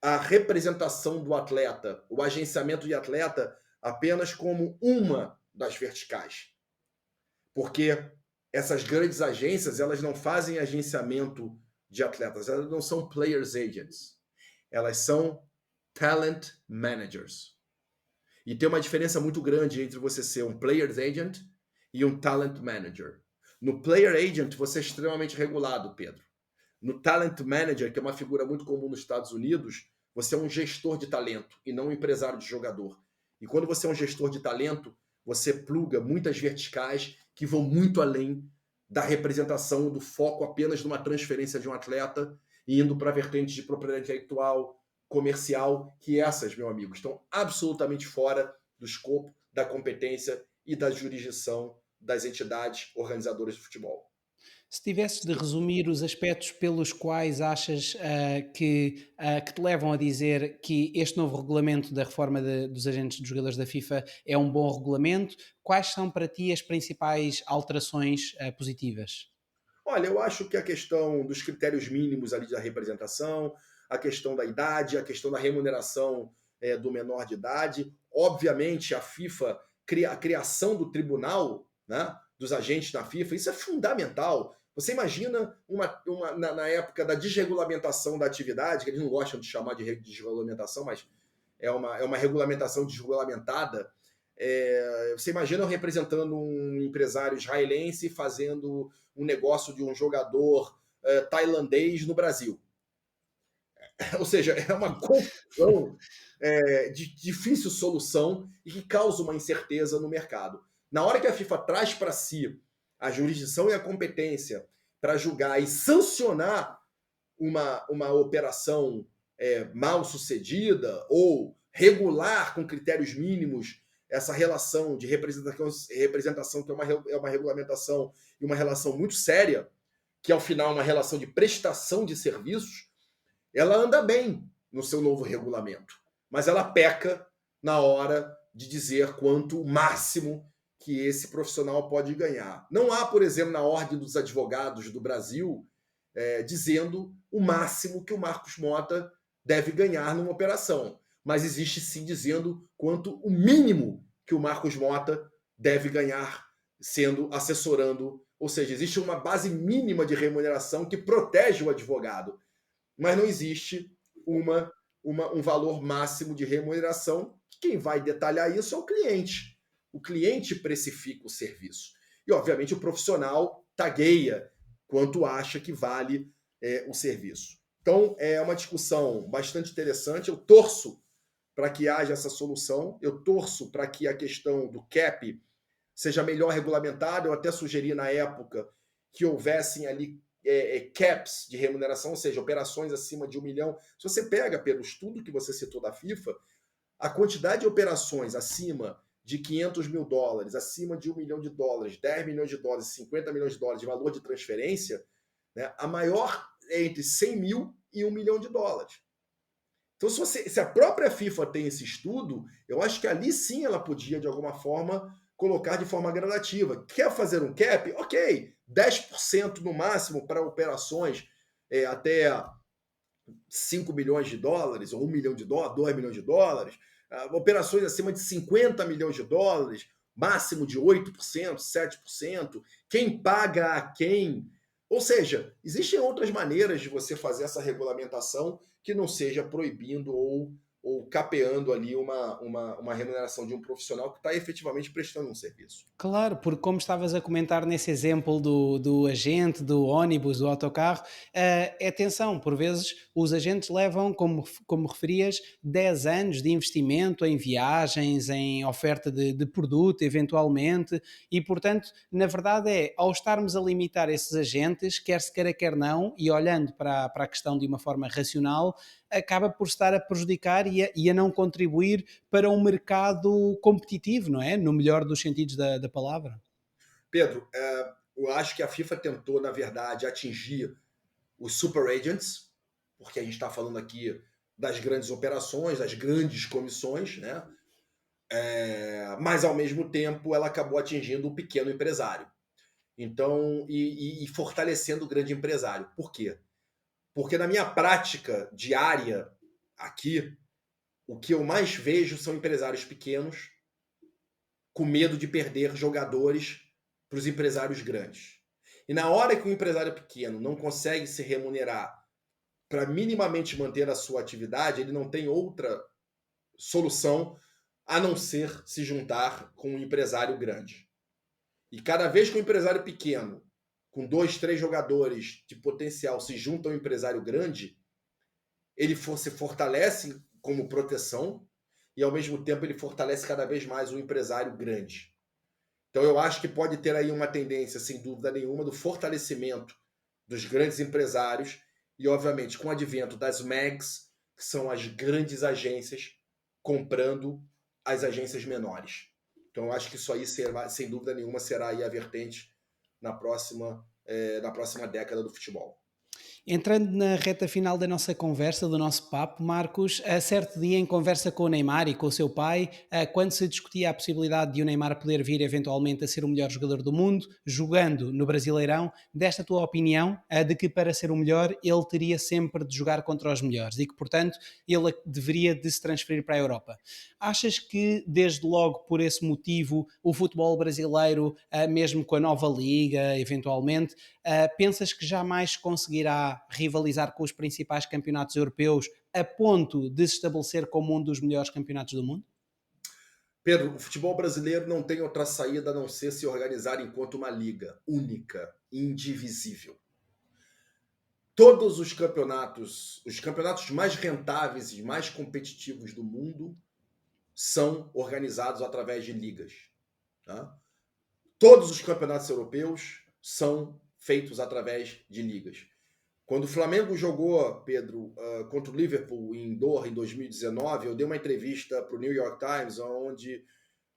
a representação do atleta, o agenciamento de atleta apenas como uma das verticais. Porque essas grandes agências, elas não fazem agenciamento de atletas, elas não são players agents, elas são talent managers. E tem uma diferença muito grande entre você ser um players agent e um talent manager. No player agent, você é extremamente regulado, Pedro. No talent manager, que é uma figura muito comum nos Estados Unidos, você é um gestor de talento e não um empresário de jogador. E quando você é um gestor de talento, você pluga muitas verticais que vão muito além da representação, do foco apenas numa transferência de um atleta e indo para vertentes de propriedade intelectual, comercial, que essas, meu amigo, estão absolutamente fora do escopo, da competência e da jurisdição das entidades organizadoras de futebol. Se tivesses de resumir os aspectos pelos quais achas que te levam a dizer que este novo regulamento da reforma dos agentes dos jogadores da FIFA é um bom regulamento, quais são para ti as principais alterações positivas? Olha, eu acho que a questão dos critérios mínimos ali da representação, a questão da idade, a questão da remuneração do menor de idade, obviamente a FIFA, a criação do tribunal, né, dos agentes da FIFA, isso é fundamental. Você imagina na época da desregulamentação da atividade, que eles não gostam de chamar de desregulamentação, mas é uma regulamentação desregulamentada. Você imagina eu representando um empresário israelense fazendo um negócio de um jogador tailandês no Brasil. Ou seja, é uma confusão de difícil solução e que causa uma incerteza no mercado. Na hora que a FIFA traz para si a jurisdição e a competência para julgar e sancionar uma operação mal sucedida ou regular com critérios mínimos essa relação de representação que é uma regulamentação e uma relação muito séria, que ao final é uma relação de prestação de serviços, ela anda bem no seu novo regulamento, mas ela peca na hora de dizer quanto o máximo que esse profissional pode ganhar. Não há, por exemplo, na Ordem dos Advogados do Brasil, dizendo o máximo que o Marcos Mota deve ganhar numa operação. Mas existe sim dizendo quanto o mínimo que o Marcos Mota deve ganhar assessorando, ou seja, existe uma base mínima de remuneração que protege o advogado, mas não existe um valor máximo de remuneração. Quem vai detalhar isso é o cliente. O cliente precifica o serviço. E, obviamente, o profissional tagueia quanto acha que vale o serviço. Então, é uma discussão bastante interessante. Eu torço para que haja essa solução. Eu torço para que a questão do cap seja melhor regulamentada. Eu até sugeri na época que houvessem ali caps de remuneração, ou seja, operações acima de 1 milhão. Se você pega pelo estudo que você citou da FIFA, a quantidade de operações acima de 500 mil dólares, acima de 1 milhão de dólares, 10 milhões de dólares, 50 milhões de dólares de valor de transferência, né, a maior é entre 100 mil e 1 milhão de dólares. Então, se a própria FIFA tem esse estudo, eu acho que ali sim ela podia, de alguma forma, colocar de forma gradativa. Quer fazer um cap? Ok, 10% no máximo para operações até 5 milhões de dólares, ou 1 milhão de dólares, 2 milhões de dólares, operações acima de 50 milhões de dólares, máximo de 8%, 7%, quem paga a quem. Ou seja, existem outras maneiras de você fazer essa regulamentação que não seja proibindo ou capeando ali uma remuneração de um profissional que está efetivamente prestando um serviço. Claro, porque como estavas a comentar nesse exemplo do agente, do ônibus, do autocarro, atenção, por vezes os agentes levam, como referias, 10 anos de investimento em viagens, em oferta de produto, eventualmente, e portanto, na verdade ao estarmos a limitar esses agentes, quer se queira, quer não, e olhando para a questão de uma forma racional, acaba por estar a prejudicar e a não contribuir para um mercado competitivo, não é? No melhor dos sentidos da palavra. Pedro, eu acho que a FIFA tentou, na verdade, atingir os super agents, porque a gente está falando aqui das grandes operações, das grandes comissões, né? Mas, ao mesmo tempo, ela acabou atingindo o pequeno empresário. Então, e fortalecendo o grande empresário. Por quê? Porque na minha prática diária aqui, o que eu mais vejo são empresários pequenos com medo de perder jogadores para os empresários grandes. E na hora que o empresário pequeno não consegue se remunerar para minimamente manter a sua atividade, ele não tem outra solução a não ser se juntar com um empresário grande. E cada vez que um empresário pequeno, com 2, 3 jogadores de potencial, se junta a um empresário grande, ele se fortalece como proteção e, ao mesmo tempo, ele fortalece cada vez mais o empresário grande. Então, eu acho que pode ter aí uma tendência, sem dúvida nenhuma, do fortalecimento dos grandes empresários e, obviamente, com o advento das MAGs, que são as grandes agências, comprando as agências menores. Então, eu acho que isso aí, sem dúvida nenhuma, será aí a vertente na próxima década do futebol. Entrando na reta final da nossa conversa, do nosso papo, Marcos, a certo dia em conversa com o Neymar e com o seu pai, quando se discutia a possibilidade de o Neymar poder vir eventualmente a ser o melhor jogador do mundo, jogando no Brasileirão, desta tua opinião, de que para ser o melhor ele teria sempre de jogar contra os melhores e que, portanto, ele deveria de se transferir para a Europa. Achas que, desde logo por esse motivo, o futebol brasileiro, mesmo com a nova liga, eventualmente, pensas que jamais conseguirá rivalizar com os principais campeonatos europeus a ponto de se estabelecer como um dos melhores campeonatos do mundo? Pedro, o futebol brasileiro não tem outra saída a não ser se organizar enquanto uma liga única, indivisível. Todos os campeonatos mais rentáveis e mais competitivos do mundo são organizados através de ligas. Tá? Todos os campeonatos europeus são feitos através de ligas. Quando o Flamengo jogou, Pedro, contra o Liverpool em Doha, em 2019, eu dei uma entrevista para o New York Times, onde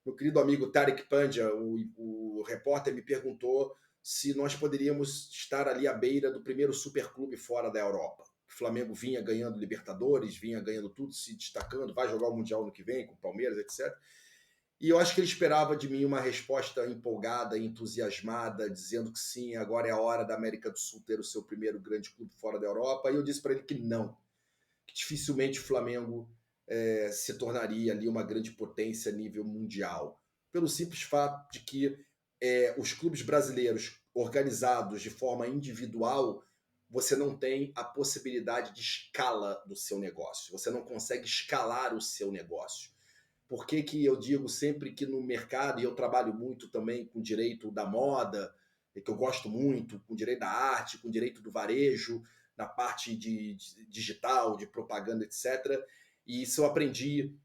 meu querido amigo Tariq Pandya, o repórter, me perguntou se nós poderíamos estar ali à beira do primeiro superclube fora da Europa. O Flamengo vinha ganhando Libertadores, vinha ganhando tudo, se destacando, vai jogar o Mundial no que vem, com o Palmeiras, etc. E eu acho que ele esperava de mim uma resposta empolgada, entusiasmada, dizendo que sim, agora é a hora da América do Sul ter o seu primeiro grande clube fora da Europa. E eu disse para ele que não, que dificilmente o Flamengo se tornaria ali uma grande potência a nível mundial. pelo simples fato de que os clubes brasileiros organizados de forma individual, você não tem a possibilidade de escala do seu negócio. Você não consegue escalar o seu negócio. Por que que eu digo sempre que no mercado, e eu trabalho muito também com direito da moda, que eu gosto muito, com direito da arte, com direito do varejo, na parte de digital, de propaganda, etc. E isso eu aprendi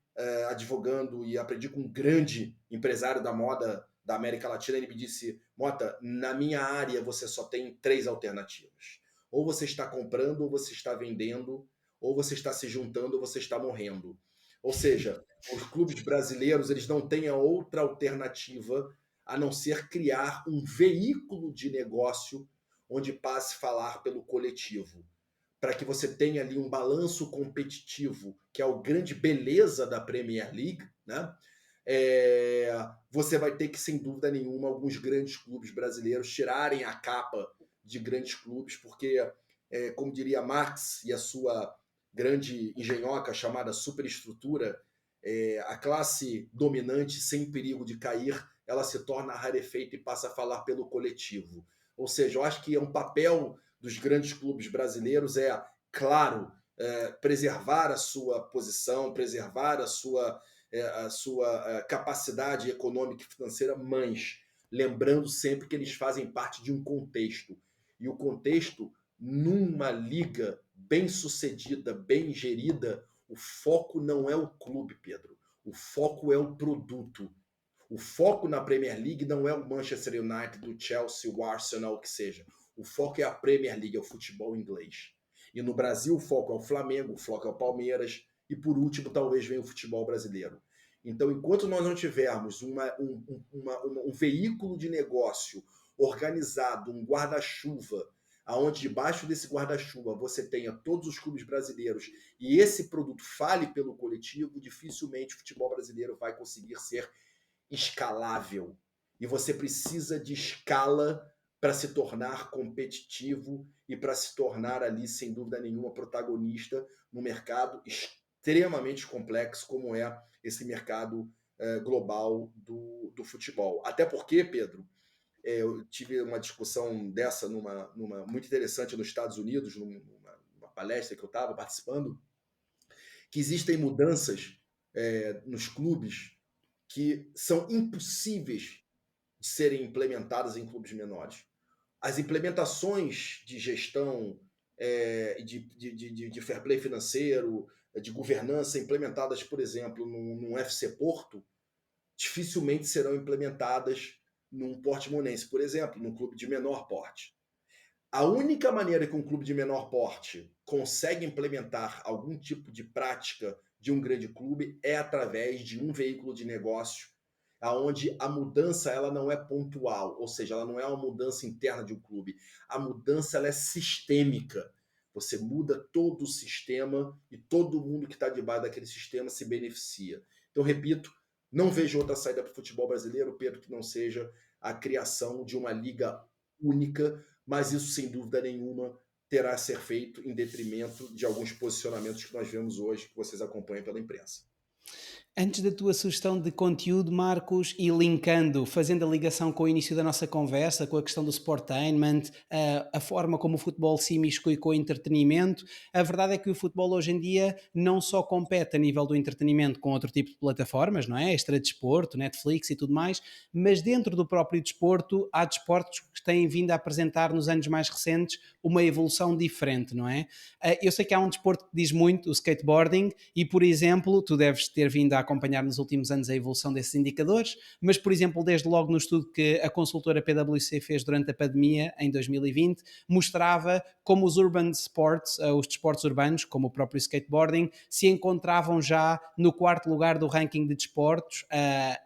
advogando e aprendi com um grande empresário da moda da América Latina. Ele me disse: Mota, na minha área você só tem três alternativas. Ou você está comprando, ou você está vendendo, ou você está se juntando, ou você está morrendo. Ou seja, os clubes brasileiros, eles não têm a outra alternativa a não ser criar um veículo de negócio onde passe a falar pelo coletivo, para que você tenha ali um balanço competitivo, que é a grande beleza da Premier League, né? Você vai ter que, sem dúvida nenhuma, alguns grandes clubes brasileiros tirarem a capa de grandes clubes, porque, como diria Marx e a sua grande engenhoca chamada superestrutura, a classe dominante, sem perigo de cair, ela se torna rarefeita e passa a falar pelo coletivo. Ou seja, eu acho que é um papel dos grandes clubes brasileiros claro, preservar a sua posição, preservar a sua capacidade econômica e financeira, mas lembrando sempre que eles fazem parte de um contexto. E o contexto, numa liga bem sucedida, bem gerida, o foco não é o clube, Pedro. O foco é o produto. O foco na Premier League não é o Manchester United, o Chelsea, o Arsenal, o que seja. O foco é a Premier League, é o futebol inglês. E no Brasil o foco é o Flamengo, o foco é o Palmeiras e, por último, talvez venha o futebol brasileiro. Então, enquanto nós não tivermos um veículo de negócio organizado, um guarda-chuva, aonde debaixo desse guarda-chuva você tenha todos os clubes brasileiros e esse produto fale pelo coletivo, dificilmente o futebol brasileiro vai conseguir ser escalável. E você precisa de escala para se tornar competitivo e para se tornar ali, sem dúvida nenhuma, protagonista no mercado extremamente complexo como é esse mercado global do futebol. Até porque, Pedro, eu tive uma discussão dessa numa muito interessante nos Estados Unidos, numa palestra que eu estava participando, que existem mudanças nos clubes que são impossíveis de serem implementadas em clubes menores. As implementações de gestão, de fair play financeiro, de governança implementadas, por exemplo, num FC Porto, dificilmente serão implementadas num Portimonense, por exemplo, num clube de menor porte. A única maneira que um clube de menor porte consegue implementar algum tipo de prática de um grande clube é através de um veículo de negócio, onde a mudança ela não é pontual, ou seja, ela não é uma mudança interna de um clube. A mudança ela é sistêmica. Você muda todo o sistema e todo mundo que está debaixo daquele sistema se beneficia. Então, repito, não vejo outra saída para o futebol brasileiro, Pedro, que não seja a criação de uma liga única, mas isso, sem dúvida nenhuma, terá a ser feito em detrimento de alguns posicionamentos que nós vemos hoje, que vocês acompanham pela imprensa. Antes da tua sugestão de conteúdo, Marcos, e linkando, fazendo a ligação com o início da nossa conversa, com a questão do sportainment, a forma como o futebol se imiscui com o entretenimento, a verdade é que o futebol hoje em dia não só compete a nível do entretenimento com outro tipo de plataformas, não é? Extra desporto, Netflix e tudo mais, mas dentro do próprio desporto há desportos que têm vindo a apresentar nos anos mais recentes uma evolução diferente, não é? Eu sei que há um desporto que diz muito, o skateboarding, e por exemplo, tu deves ter vindo a acompanhar nos últimos anos a evolução desses indicadores, mas por exemplo, desde logo no estudo que a consultora PwC fez durante a pandemia, em 2020, mostrava como os urban sports, os desportos urbanos, como o próprio skateboarding, se encontravam já no quarto lugar do ranking de desportos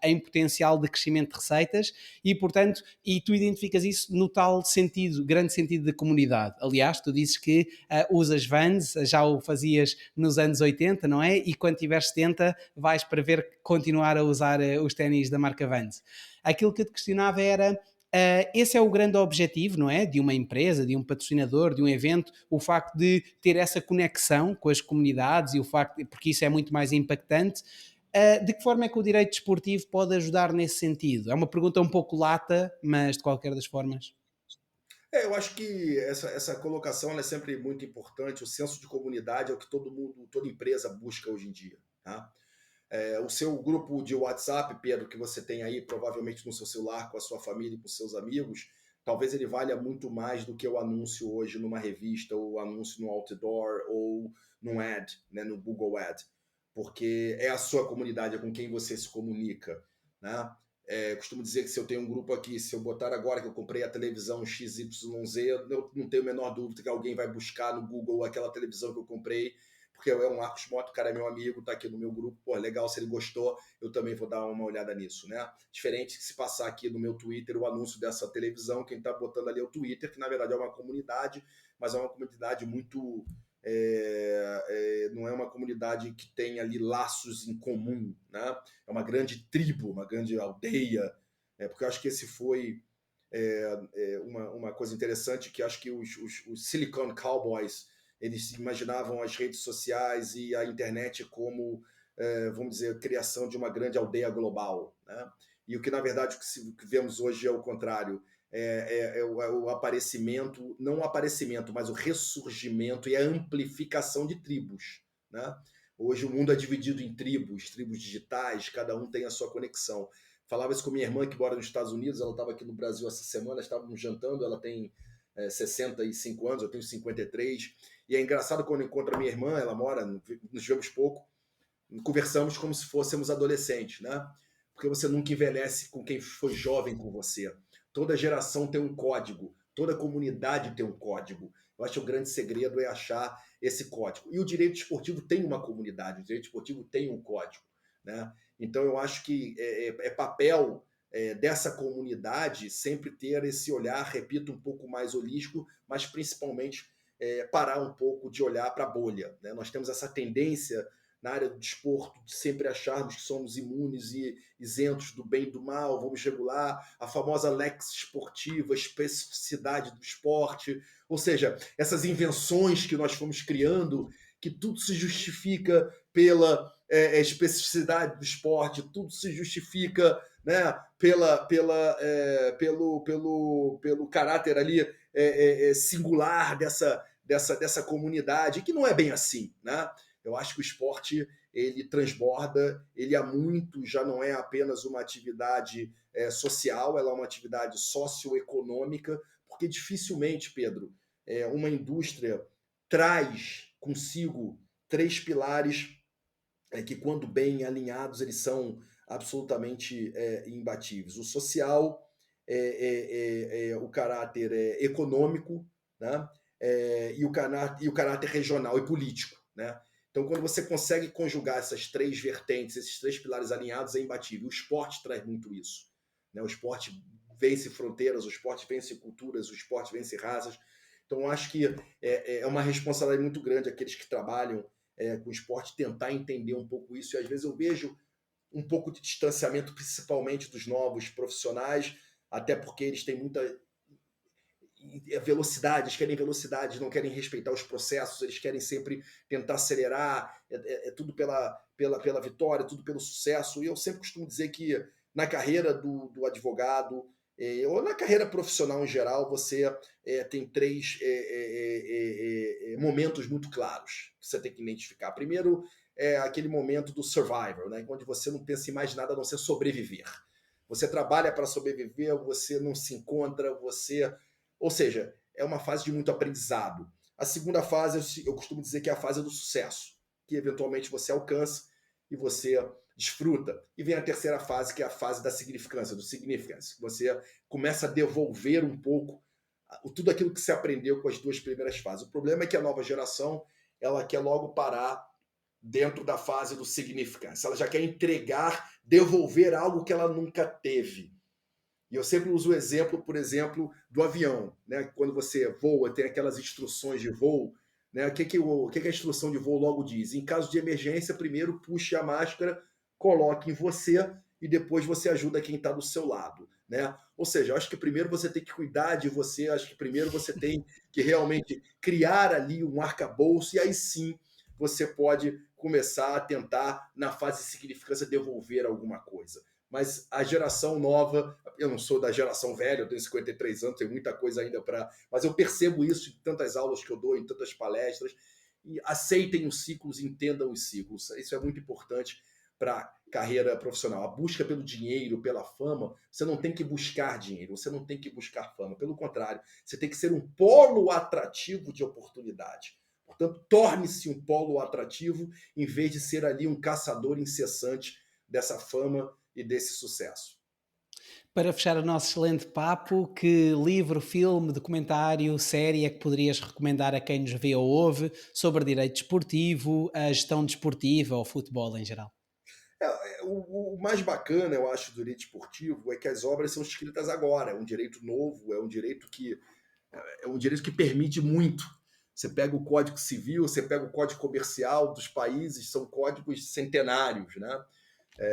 em potencial de crescimento de receitas e, portanto, e tu identificas isso no tal sentido, grande sentido de comunidade. Aliás, tu dizes que usas Vans, já o fazias nos anos 80, não é? E quando tiveres 70 vais para ver continuar a usar os ténis da marca Vans. Aquilo que eu te questionava era, esse é o grande objetivo, não é? De uma empresa, de um patrocinador, de um evento, o facto de ter essa conexão com as comunidades e o facto, porque isso é muito mais impactante. De que forma é que o direito desportivo pode ajudar nesse sentido? É uma pergunta um pouco lata, mas de qualquer das formas. Eu acho que essa colocação ela é sempre muito importante. O senso de comunidade é o que todo mundo, toda empresa busca hoje em dia. Tá? O seu grupo de WhatsApp, Pedro, que você tem aí provavelmente no seu celular com a sua família e com seus amigos, talvez ele valha muito mais do que o anúncio hoje numa revista, ou o anúncio no outdoor, ou num ad, né, no Google Ad, porque é a sua comunidade, é com quem você se comunica. Né? Costumo dizer que se eu tenho um grupo aqui, se eu botar agora que eu comprei a televisão XYZ, eu não tenho a menor dúvida que alguém vai buscar no Google aquela televisão que eu comprei, porque é um Arcos Moto, o cara é meu amigo, tá aqui no meu grupo, pô, legal, se ele gostou, eu também vou dar uma olhada nisso, né? Diferente que se passar aqui no meu Twitter o anúncio dessa televisão, quem tá botando ali é o Twitter, que na verdade é uma comunidade, mas é uma comunidade muito... não é uma comunidade que tem ali laços em comum, né? É uma grande tribo, uma grande aldeia, porque eu acho que esse foi uma coisa interessante, que acho que os Silicon Cowboys, eles imaginavam as redes sociais e a internet como, vamos dizer, a criação de uma grande aldeia global. Né? E o que, na verdade, o que vemos hoje é o contrário. O aparecimento, não o aparecimento, mas o ressurgimento e a amplificação de tribos. Né? Hoje o mundo é dividido em tribos digitais, cada um tem a sua conexão. Falava isso com minha irmã, que mora nos Estados Unidos, ela estava aqui no Brasil essa semana, estávamos jantando, ela tem 65 anos, eu tenho 53, e é engraçado quando eu encontro a minha irmã, ela mora, nos vemos pouco, conversamos como se fôssemos adolescentes, né? Porque você nunca envelhece com quem foi jovem com você. Toda geração tem um código, toda comunidade tem um código. Eu acho que o grande segredo é achar esse código. E o direito esportivo tem uma comunidade, o direito esportivo tem um código, né? Então eu acho que é papel dessa comunidade sempre ter esse olhar, repito, um pouco mais holístico, mas principalmente parar um pouco de olhar para a bolha. Né? Nós temos essa tendência na área do desporto de sempre acharmos que somos imunes e isentos do bem e do mal, vamos regular a famosa lex esportiva, especificidade do esporte, ou seja, essas invenções que nós fomos criando, que tudo se justifica pela especificidade do esporte, tudo se justifica, né, pelo caráter ali singular dessa comunidade, que não é bem assim, né? Eu acho que o esporte ele transborda, ele há muito já não é apenas uma atividade social, ela é uma atividade socioeconômica, porque dificilmente, Pedro, uma indústria traz consigo 3 pilares que, quando bem alinhados, eles são absolutamente imbatíveis. O social, o caráter econômico, né? E o caráter regional e político. Né? Então, quando você consegue conjugar essas 3 vertentes, esses 3 pilares alinhados, é imbatível. O esporte traz muito isso. Né? O esporte vence fronteiras, o esporte vence culturas, o esporte vence raças. Então, eu acho que é uma responsabilidade muito grande aqueles que trabalham com o esporte tentar entender um pouco isso, e às vezes eu vejo um pouco de distanciamento, principalmente dos novos profissionais, até porque eles têm muita velocidade, eles querem velocidade, não querem respeitar os processos, eles querem sempre tentar acelerar, tudo pela vitória, tudo pelo sucesso, e eu sempre costumo dizer que na carreira do advogado, ou na carreira profissional em geral, você tem 3 momentos muito claros que você tem que identificar. Primeiro é aquele momento do survival, né, onde você não pensa em mais nada a não ser sobreviver. Você trabalha para sobreviver, você não se encontra, ou seja, é uma fase de muito aprendizado. A segunda fase, eu costumo dizer que é a fase do sucesso, que eventualmente você alcança e você desfruta. E vem a terceira fase, que é a fase da significância, do significance. Você começa a devolver um pouco tudo aquilo que você aprendeu com as 2 primeiras fases. O problema é que a nova geração, ela quer logo parar dentro da fase do significance. Ela já quer entregar, devolver algo que ela nunca teve. E eu sempre uso o exemplo, por exemplo, do avião. Né? Quando você voa, tem aquelas instruções de voo. Né? O que a instrução de voo logo diz? Em caso de emergência, primeiro puxe a máscara, coloque em você e depois você ajuda quem está do seu lado. Né? Ou seja, eu acho que primeiro você tem que cuidar de você, acho que primeiro você tem que realmente criar ali um arcabouço, e aí sim você pode começar a tentar, na fase de significância, devolver alguma coisa. Mas a geração nova, eu não sou da geração velha, eu tenho 53 anos, tenho muita coisa ainda para. Mas eu percebo isso em tantas aulas que eu dou, em tantas palestras. E aceitem os ciclos, entendam os ciclos. Isso é muito importante para a carreira profissional. A busca pelo dinheiro, pela fama, você não tem que buscar dinheiro, você não tem que buscar fama. Pelo contrário, você tem que ser um polo atrativo de oportunidade. Portanto, torne-se um polo atrativo em vez de ser ali um caçador incessante dessa fama e desse sucesso. Para fechar o nosso excelente papo, que livro, filme, documentário, série é que poderias recomendar a quem nos vê ou ouve sobre direito desportivo, a gestão desportiva ou futebol em geral? O mais bacana, eu acho, do direito esportivo é que as obras são escritas agora. É um direito novo, é um direito que permite muito. Você pega o Código Civil, você pega o Código Comercial dos países, são códigos centenários, né?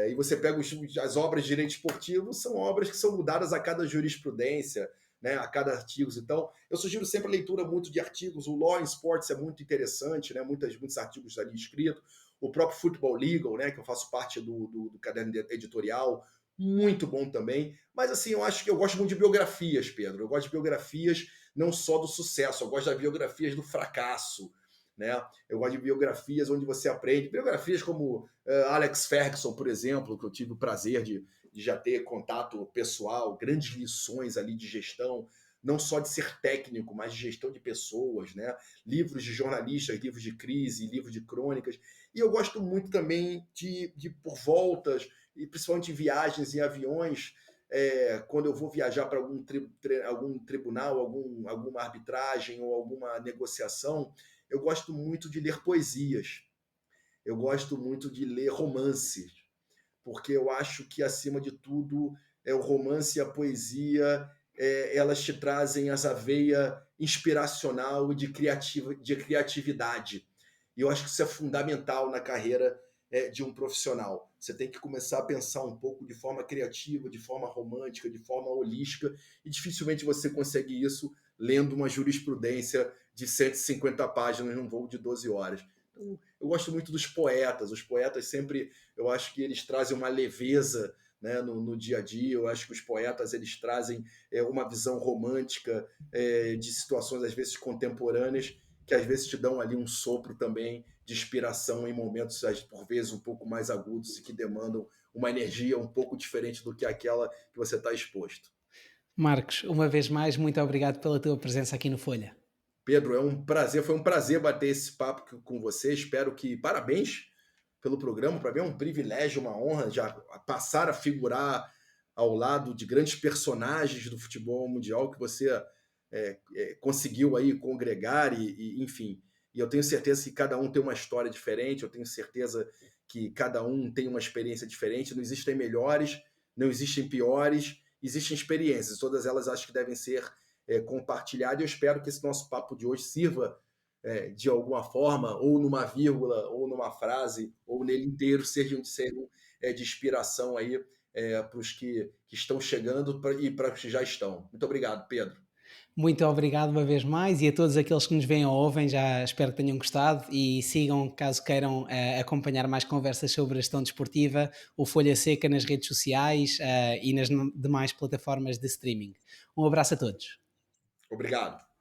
E você pega as obras de direito esportivo, são obras que são mudadas a cada jurisprudência, né, a cada artigo. Então, eu sugiro sempre a leitura muito de artigos. O Law in Sports é muito interessante, né, muitos artigos ali escritos. O próprio Football Legal, né, que eu faço parte do caderno editorial, muito bom também. Mas, assim, eu acho que eu gosto muito de biografias, Pedro. Eu gosto de biografias não só do sucesso, eu gosto das biografias do fracasso, né? Eu gosto de biografias onde você aprende. Biografias como Alex Ferguson, por exemplo, que eu tive o prazer de já ter contato pessoal, grandes lições ali de gestão, não só de ser técnico, mas de gestão de pessoas, né? Livros de jornalistas, livros de crise, livros de crônicas. E eu gosto muito também de por voltas, e principalmente em viagens em aviões, quando eu vou viajar para algum tribunal, alguma arbitragem ou alguma negociação, eu gosto muito de ler poesias. Eu gosto muito de ler romances, porque eu acho que, acima de tudo, o romance e a poesia, elas te trazem essa veia inspiracional e de criatividade. E eu acho que isso é fundamental na carreira de um profissional. Você tem que começar a pensar um pouco de forma criativa, de forma romântica, de forma holística, e dificilmente você consegue isso lendo uma jurisprudência de 150 páginas num voo de 12 horas. Então, eu gosto muito dos poetas. Os poetas sempre, eu acho que eles trazem uma leveza, né, no dia a dia. Eu acho que os poetas eles trazem uma visão romântica de situações às vezes contemporâneas, que às vezes te dão ali um sopro também de inspiração em momentos, por vezes, um pouco mais agudos e que demandam uma energia um pouco diferente do que aquela que você está exposto. Marcos, uma vez mais, muito obrigado pela tua presença aqui no Folha. Pedro, foi um prazer bater esse papo com você. Espero que. Parabéns pelo programa. Para mim é um privilégio, uma honra já passar a figurar ao lado de grandes personagens do futebol mundial que você conseguiu aí congregar enfim. E eu tenho certeza que cada um tem uma história diferente, eu tenho certeza que cada um tem uma experiência diferente. Não existem melhores, não existem piores, existem experiências. Todas elas acho que devem ser compartilhadas. E eu espero que esse nosso papo de hoje sirva de alguma forma, ou numa vírgula, ou numa frase, ou nele inteiro, sejam de inspiração aí para os que estão chegando e para os que já estão. Muito obrigado, Pedro. Muito obrigado uma vez mais, e a todos aqueles que nos veem ou ouvem, já espero que tenham gostado e sigam, caso queiram acompanhar mais conversas sobre a gestão desportiva, o Folha Seca nas redes sociais e nas demais plataformas de streaming. Um abraço a todos. Obrigado.